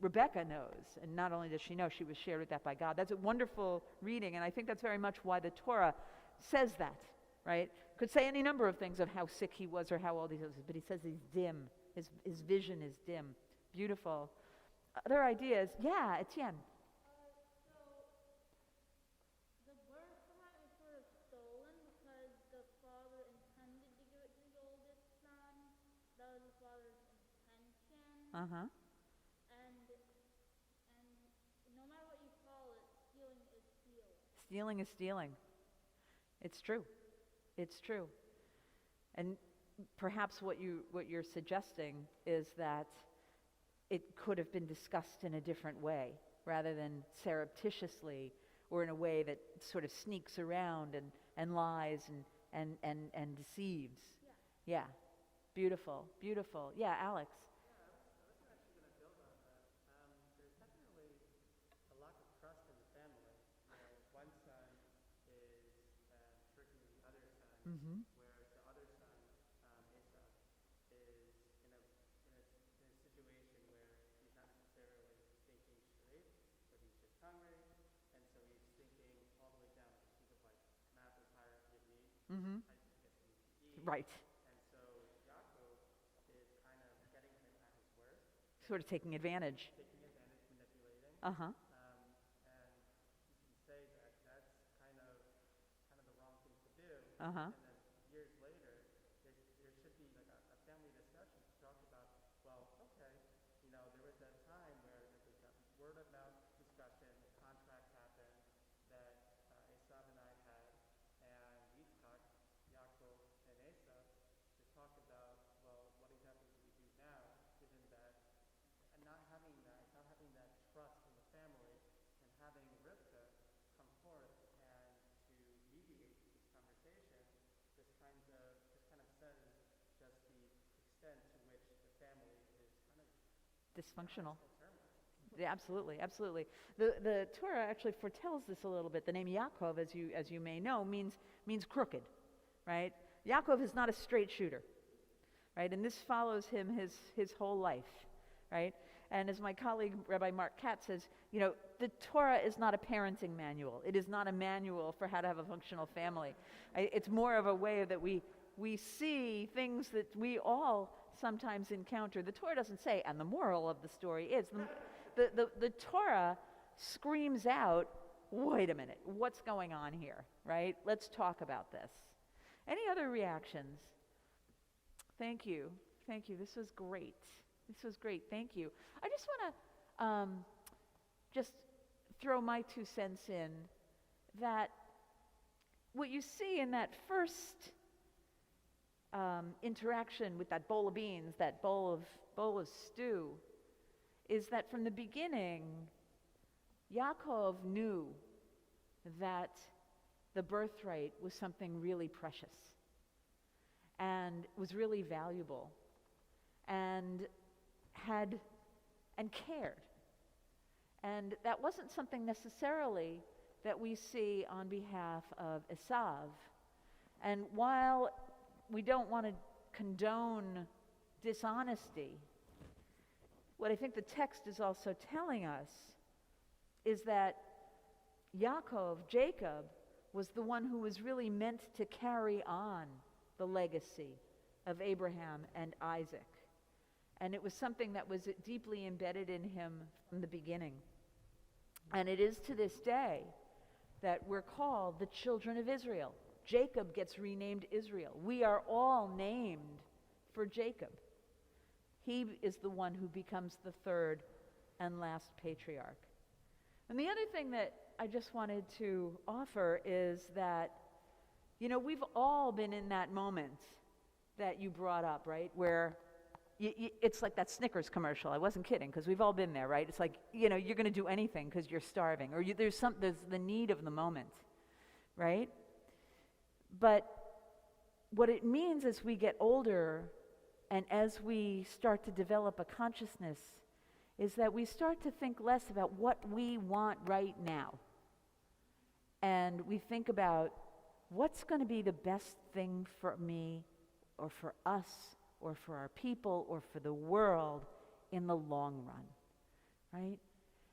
Rebecca knows. And not only does she know, she was shared with that by God. That's a wonderful reading, and I think that's very much why the Torah says that, right? Could say any number of things of how sick he was or how old he was, but he says he's dim. His vision is dim. Beautiful. Other ideas? Yeah, Etienne. The birthright was sort of stolen because the father intended to give it to the oldest son. That was the father's intention. And no matter what you call it, stealing is stealing. Stealing is stealing. It's true. It's true. And perhaps what you're suggesting is that it could have been discussed in a different way rather than surreptitiously or in a way that sort of sneaks around and lies and deceives. Yeah. Beautiful. Beautiful. Yeah, Alex. I was actually going to build on that. There's definitely a lack of trust in the family. One son is tricking the other son, where the other son, Esau, is in a situation where he's not necessarily thinking straight, but he's just hungry, and so he's thinking all the way down. Think of like an apple pie, give me, I just get things to eat. Right. Sort of taking advantage. Manipulating. Uh-huh. And you can say that that's kind of the wrong thing to do. Uh-huh. And then years later, there should be like a family discussion to talk about, well, okay, there was that time where there was that word of mouth discussion, the contract happened, that extent to which the family is kind of Dysfunctional. terminal. Yeah, absolutely, absolutely. The Torah actually foretells this a little bit. The name Yaakov, as you may know, means crooked, right? Yaakov is not a straight shooter, right? And this follows him his whole life, right? And as my colleague Rabbi Mark Katz says, you know, the Torah is not a parenting manual. It is not a manual for how to have a functional family. It's more of a way that we see things that we all sometimes encounter. The Torah doesn't say, and the moral of the story is. The Torah screams out, wait a minute, what's going on here, right? Let's talk about this. Any other reactions? Thank you. Thank you. This was great. This was great. Thank you. I just want to just throw my 2 cents in that what you see in that first interaction with that bowl of beans, that bowl of stew, is that from the beginning, Yaakov knew that the birthright was something really precious and was really valuable and cared. And that wasn't something necessarily that we see on behalf of Esav. And while we don't want to condone dishonesty, what I think the text is also telling us is that Jacob, was the one who was really meant to carry on the legacy of Abraham and Isaac. And it was something that was deeply embedded in him from the beginning. And it is to this day that we're called the children of Israel. Jacob gets renamed Israel. We are all named for Jacob. He is the one who becomes the third and last patriarch. And the other thing that I just wanted to offer is that, you know, we've all been in that moment that you brought up, right? Where it's like that Snickers commercial. I wasn't kidding, because we've all been there, right? It's like, you know, you're going to do anything because you're starving, or there's the need of the moment, right? But what it means as we get older and as we start to develop a consciousness is that we start to think less about what we want right now. And we think about what's going to be the best thing for me or for us or for our people or for the world in the long run, right?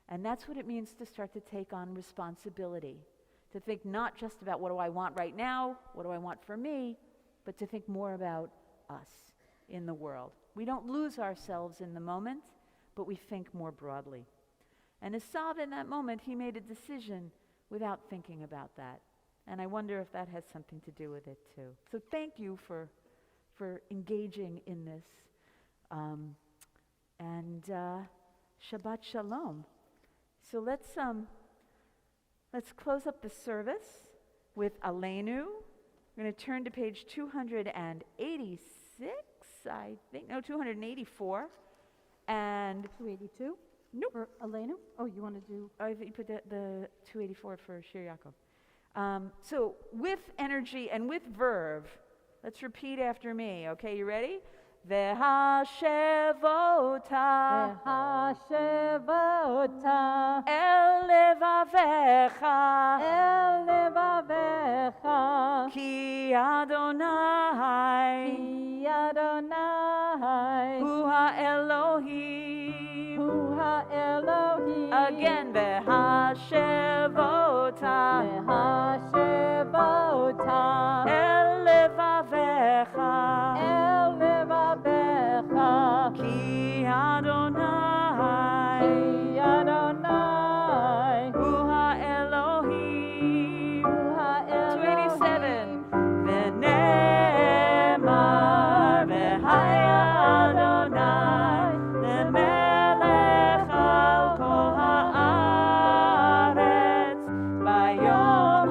And that's what it means to start to take on responsibility, to think not just about what do I want right now, what do I want for me, but to think more about us in the world. We don't lose ourselves in the moment, but we think more broadly. And Esav, in that moment, he made a decision without thinking about that. And I wonder if that has something to do with it too. So thank you for engaging in this. And Shabbat Shalom. So let's close up the service with Aleinu. We're going to turn to page 286, I think. No, 284. And 282? Nope. For Aleinu? Oh, you want to do... I think you put the 284 for Shir Yaakov. So with energy and with verve, let's repeat after me. Okay, you ready? V'hashevota el levavecha ki Adonai hu ha'Elohim again v'hashevota el levavecha Ki Adonai Hu ha'Elohim 287 V'nemar v'haya Adonai Lemelech al kol ha'aretz Bayom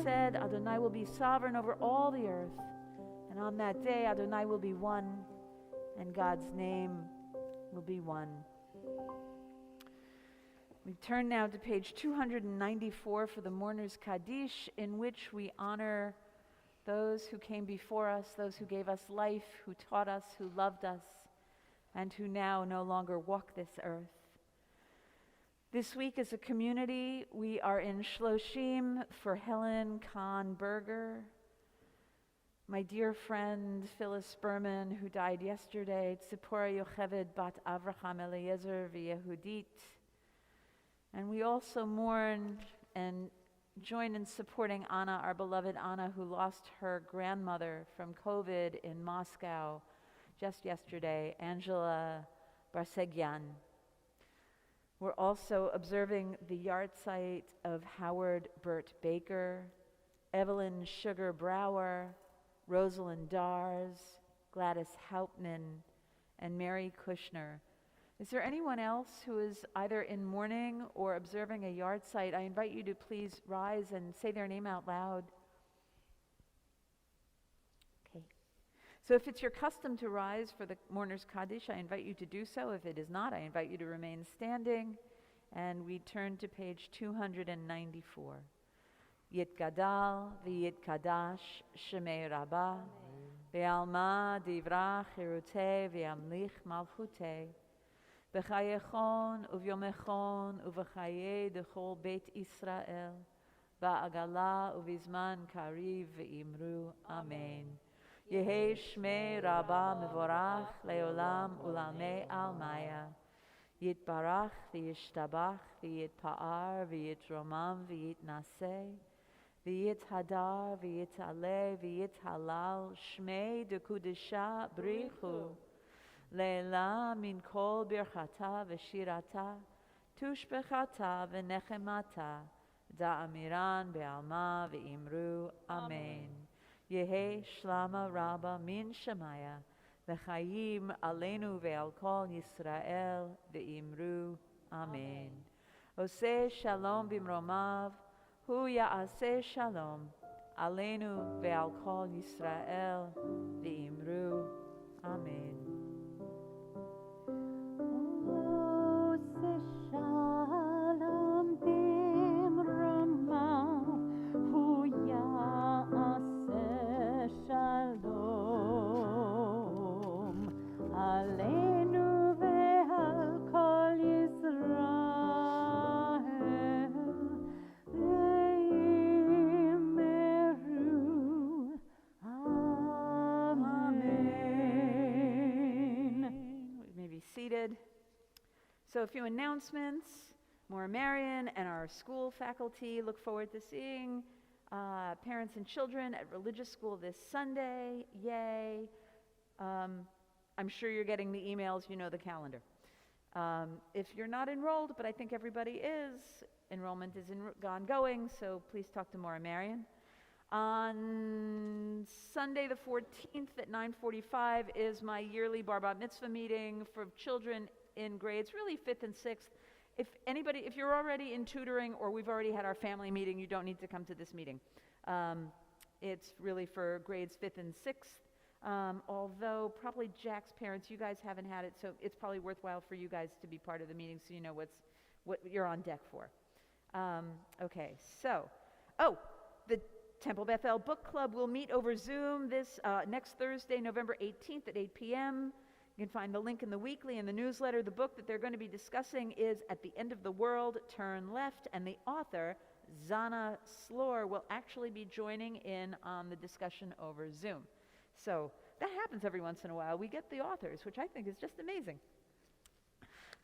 said, Adonai will be sovereign over all the earth. And on that day, Adonai will be one, and God's name will be one. We turn now to page 294 for the Mourner's Kaddish, in which we honor those who came before us, those who gave us life, who taught us, who loved us, and who now no longer walk this earth. This week as a community, we are in Shloshim for Helen Kahn Berger, my dear friend Phyllis Berman, who died yesterday, Tzipora Yocheved Bat Avraham Eliezer v'Yehudit. And we also mourn and join in supporting Anna, our beloved Anna, who lost her grandmother from COVID in Moscow just yesterday, Angela Barsegyan. We're also observing the yahrzeit of Howard Burt Baker, Evelyn Sugar Brower, Rosalind Dars, Gladys Hauptman, and Mary Kushner. Is there anyone else who is either in mourning or observing a yahrzeit? I invite you to please rise and say their name out loud. Okay. So if it's your custom to rise for the Mourner's Kaddish, I invite you to do so. If it is not, I invite you to remain standing. And we turn to page 294. Yitgadal v'yitkadash shemei Rabbah ve'alma divrach chirutei ve'amlich malchutei b'chayechon uvyomechon uv'chayei dechol Beit Israel ba'agala uvizman kariv ve'imru Amen. Yehei shmei Rabbah mevorach leolam ulamei almaya Yitbarach v'yishtabach v'yitpa'ar v'yitromam v'yitnaseh v'yithadar v'yitaleh v'yithalal shmei dekudesha brichu leila min kol birchata v'shirata tushbechata v'nechemata da'amiran be'alma v'imru Amen. Yehi shlama rabba min shemaya v'chayim aleinu ve'al kol Yisrael ve'imru Amen. Oseh shalom bimromav hu ya'aseh shalom aleinu ve'al kol Yisrael ve'imru Amen. So a few announcements. Maura Marion and our school faculty look forward to seeing parents and children at religious school this Sunday. Yay. I'm sure you're getting the emails, you know the calendar. If you're not enrolled, but I think everybody is, enrollment is ongoing, so please talk to Maura Marion. On Sunday the 14th at 9:45 is my yearly Bar Bat Mitzvah meeting for children in grades, really 5th and 6th. If you're already in tutoring or we've already had our family meeting, you don't need to come to this meeting. It's really for grades 5th and 6th. Although probably Jack's parents, you guys haven't had it, so it's probably worthwhile for you guys to be part of the meeting so you know what you're on deck for. Okay, so, the Temple Beth-El Book Club will meet over Zoom this next Thursday, November 18th at 8 p.m. You can find the link in the weekly and the newsletter. The book that they're going to be discussing is At the End of the World, Turn Left, and the author, Zana Slor, will actually be joining in on the discussion over Zoom. So that happens every once in a while. We get the authors, which I think is just amazing.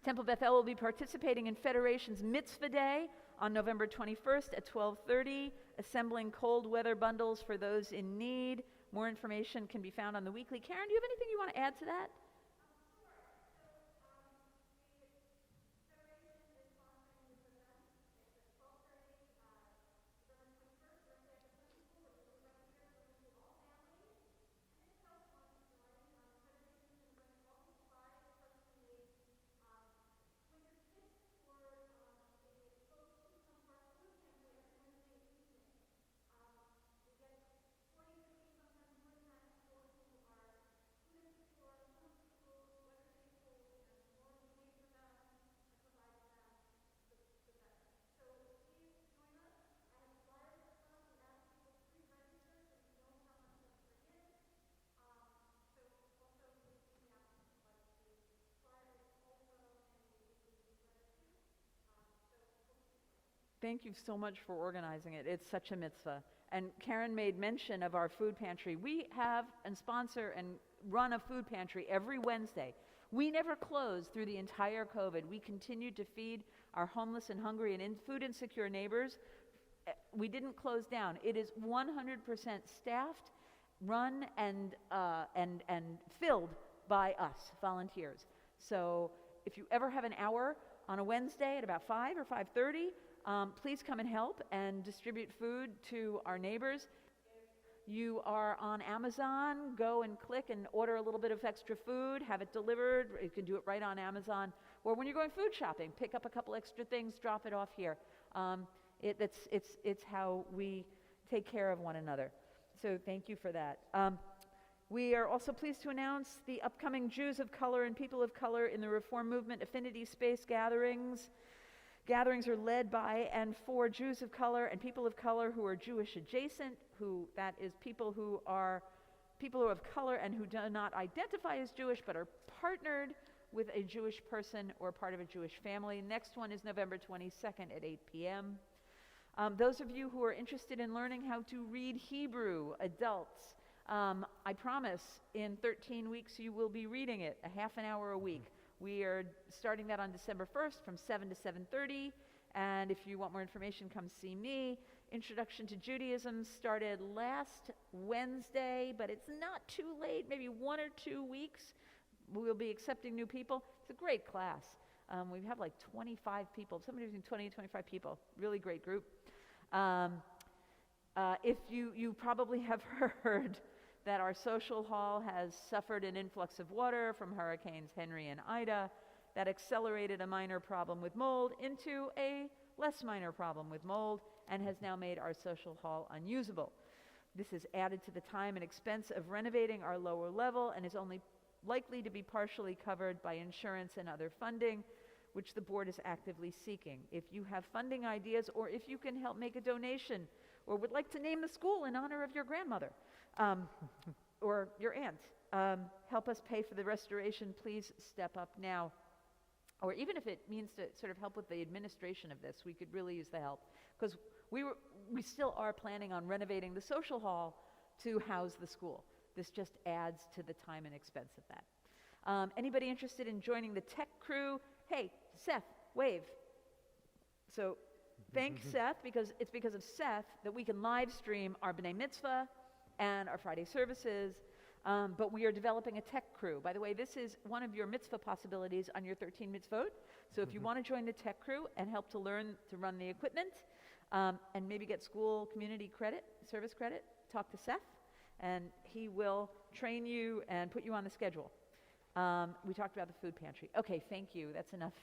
Temple Beth-El will be participating in Federation's Mitzvah Day on November 21st at 12:30, assembling cold weather bundles for those in need. More information can be found on the weekly. Karen, do you have anything you want to add to that? Thank you so much for organizing it. It's such a mitzvah. And Karen made mention of our food pantry. We have and sponsor and run a food pantry every Wednesday. We never closed through the entire COVID. We continued to feed our homeless and hungry and food insecure neighbors. We didn't close down. It is 100% staffed, run, and filled by us, volunteers. So if you ever have an hour on a Wednesday at about 5 or 5:30, please come and help and distribute food to our neighbors. If you are on Amazon, go and click and order a little bit of extra food, have it delivered. You can do it right on Amazon. Or when you're going food shopping, pick up a couple extra things, drop it off here. It's how we take care of one another. So thank you for that. We are also pleased to announce the upcoming Jews of Color and People of Color in the Reform Movement Affinity Space gatherings. Gatherings are led by and for Jews of color and people of color who are Jewish adjacent, that is people who are people who have color and who do not identify as Jewish but are partnered with a Jewish person or part of a Jewish family. Next one is November 22nd at 8 p.m. Those of you who are interested in learning how to read Hebrew, adults, I promise in 13 weeks you will be reading it, a half an hour a week. We are starting that on December 1st from 7 to 7:30, and if you want more information, come see me. Introduction to Judaism started last Wednesday, but it's not too late, maybe 1 or 2 weeks. We'll be accepting new people. It's a great class. We have like 25 people, somebody between 20 and 25 people. Really great group. If you probably have heard that our social hall has suffered an influx of water from Hurricanes Henry and Ida that accelerated a minor problem with mold into a less minor problem with mold and has now made our social hall unusable. This has added to the time and expense of renovating our lower level and is only likely to be partially covered by insurance and other funding, which the board is actively seeking. If you have funding ideas or if you can help make a donation or would like to name the school in honor of your grandmother, or your aunt, help us pay for the restoration, please step up now. Or even if it means to sort of help with the administration of this, we could really use the help. Because we still are planning on renovating the social hall to house the school. This just adds to the time and expense of that. Anybody interested in joining the tech crew? Hey, Seth, wave. So thank Seth, because it's because of Seth that we can live stream our B'nai Mitzvah and our Friday services, but we are developing a tech crew. By the way, this is one of your mitzvah possibilities on your 13 mitzvot. So if you want to join the tech crew and help to learn to run the equipment, and maybe get school community credit, service credit, talk to Seth, and he will train you and put you on the schedule. We talked about the food pantry. Okay, thank you. That's enough,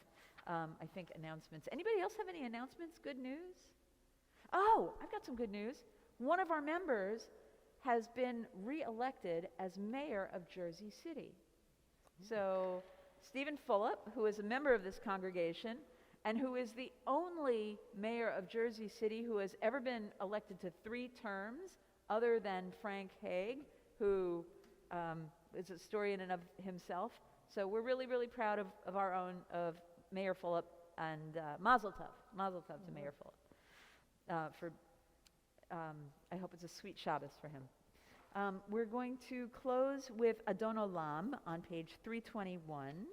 I think, announcements. Anybody else have any announcements? Good news? Oh, I've got some good news. One of our members has been re-elected as mayor of Jersey City. So Stephen Fulop, who is a member of this congregation and who is the only mayor of Jersey City who has ever been elected to 3 terms, other than Frank Hague, who is a story in and of himself. So we're really, really proud of our own, of Mayor Fulop, and Mazel Tov to Mayor Fulop. I hope it's a sweet Shabbos for him. We're going to close with Adon Olam on page 321,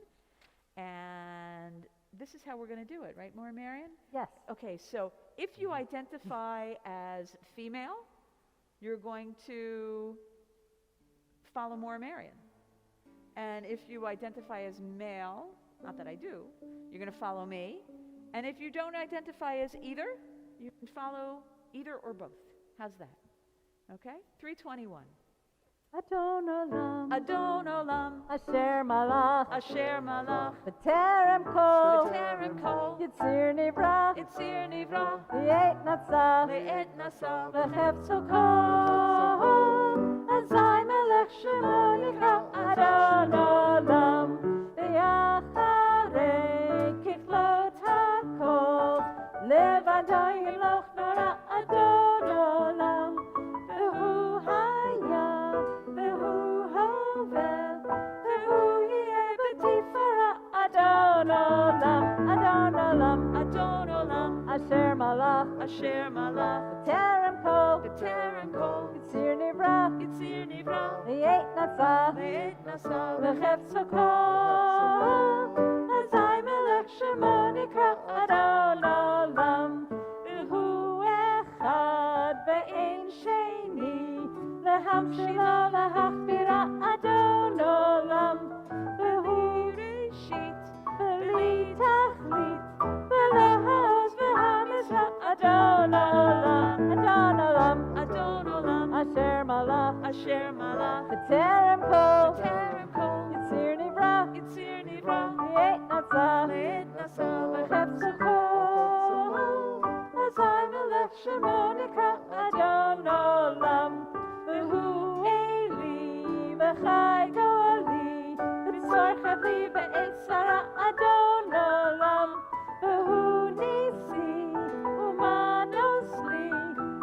and this is how we're going to do it, right, Maura Marion? Yes. Okay, so if you identify as female, you're going to follow Maura Marion. And if you identify as male, not that I do, you're going to follow me. And if you don't identify as either, you can follow either or both. How's that? Okay? 321. Adon Olam, Adon Olam, Asher Malach, Asher Malach, B'terem Kol, B'terem Kol, Yitzir Nivra, Yitzir Nivra, Li'et Natzah, Le'et Nasa, V'chefzo Kol, Azai Melech Shemo Yikra, Adon Olam, V'yacharei Kichlot HaKol, Levado Yimloch Nora, Adon Olam, V'hu Haya, V'hu Hovel, V'hu Yeh B'tifara, Adon Olam, Adon Olam, Adon Olam, Asher Malach, Asher Malach, B'terem kol, B'terem Kol, Yitzir Nivra, Yitzir Nivra, V'yet Nasa, Le'et Nasa, V'chefzo kol, Azai Melech Shemo Nikra Adon Olam, V'hu Echad Ve'ein Sheni, Lehamshilo Lahachbira Adon Olam, V'hu Reshit, V'li Tachlit, V'lohos V'hamizra Adon Olam, Adon Olam, Adon Olam, Asher Malach, Asher Malach, B'terem kol, B'terem Kol, Yitzir Nivra, Yitzir Nivra, V'yet Nasa, Le'et Nasa, V'chefzo kol, Azai Melech Shemo Nikra Adon Olam, V'hu Eli, V'chai Goli, V'tzorchet li V'etzara Adon Olam, V'hu Nisi, Umanos li,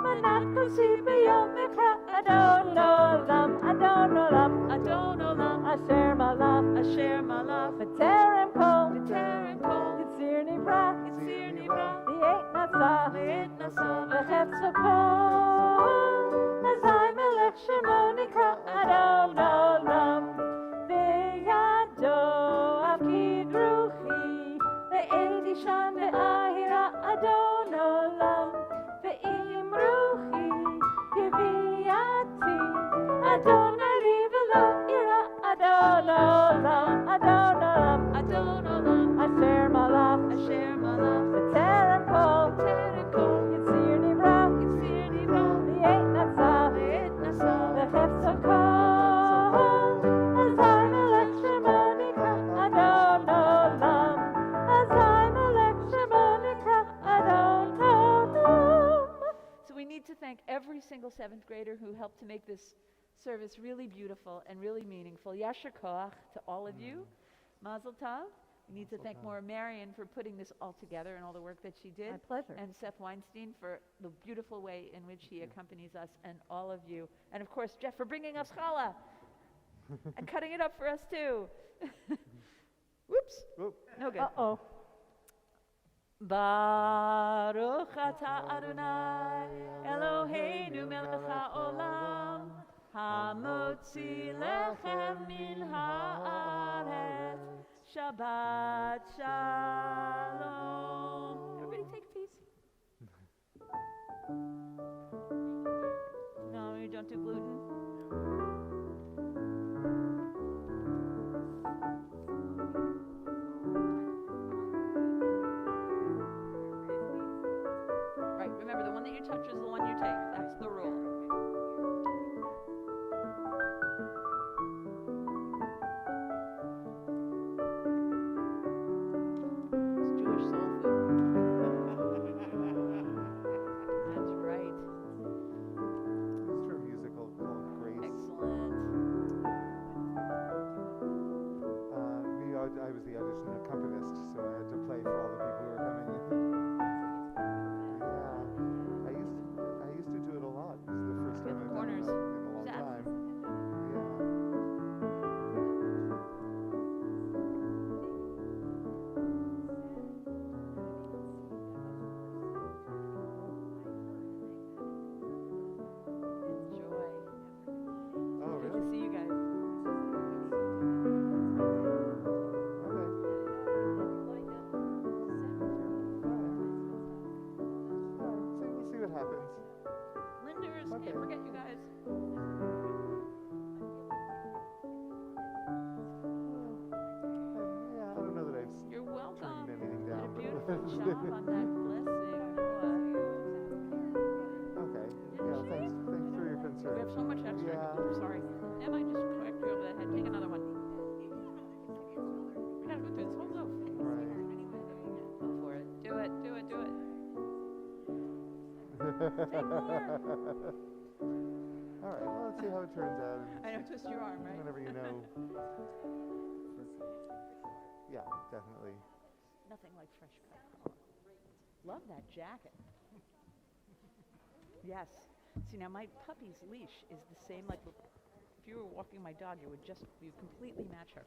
Manat Kosi B'yom Nikra Adon Olam, Adon Olam, Adon Olam, Asher Malach, Asher Malach, B'terem kol, B'terem Kol, Yitzir Nivra, Yitzir Nivra, V'yet Nasa, Le'et Nasa, V'chefzo kol, Azai Melech Shemo Nikra Adon Olam, V'yado Avkid Ruchi, Ve'edi Shan Ve'ahira Adon Olam, Ve'im Ruchi, Kiviati, Adon Ali V'lo Ira Adon Olam, Adon Olam, Adon Olam, Asher Malach, Asher Malach, B'terem kol, B'terem Kol, Yitzir Nivra, Yitzir Nivra, V'yet Nasa, Le'et Nasa, V'chefzo kol, Azai Melech Shemo Nikra Adon Olam, Azai Melech Shemo Nikra Adon Olam. So we need to thank every single seventh grader who helped to make this service really beautiful and really meaningful. Yasher Koach to all of you. Mazel Tov. We need to thank more Marion for putting this all together and all the work that she did. My pleasure. And Seth Weinstein for the beautiful way in which he accompanies us, and all of you. And of course, Jeff for bringing us challah and cutting it up for us too. Whoops. Whoop. No good. Uh-oh. Baruch atah Adonai Eloheinu melech haolam hamotzi lechem min haaretz Shabbat shalom. Everybody take a piece. No, you don't do gluten. Right, remember the one that you touch is the one you take. That's the rule. It's Jewish soul food. That's right. It's for a musical called Grace. Excellent. I was the audition accompanist, so I had to play for all the people who were coming. Yeah, I used to do it a lot. It was the first Get time the I've corners. done it in a long Seth. time. Yeah. Enjoy. Oh, Good really? to see you guys. Okay. We'll see what happens. Linders, Okay. can't forget you guys. Yeah, I don't know that I've You're welcome. turned anything Did a down. beautiful job on that blessing. Okay. Yeah, thanks for your We concern. have so much extra. Yeah. I'm sorry. Am I just correct you over the head? Take another one. We gotta go through this whole loaf. Right. Go for it. Do it. Do it. Do it. Take more. All right. Well, let's see how it turns out. I know. Twist your arm, right? Whenever you know. Yeah, definitely. Nothing like fresh cut challah. Love that jacket. Yes. See, now my puppy's leash is the same, like if you were walking my dog, it would completely match her.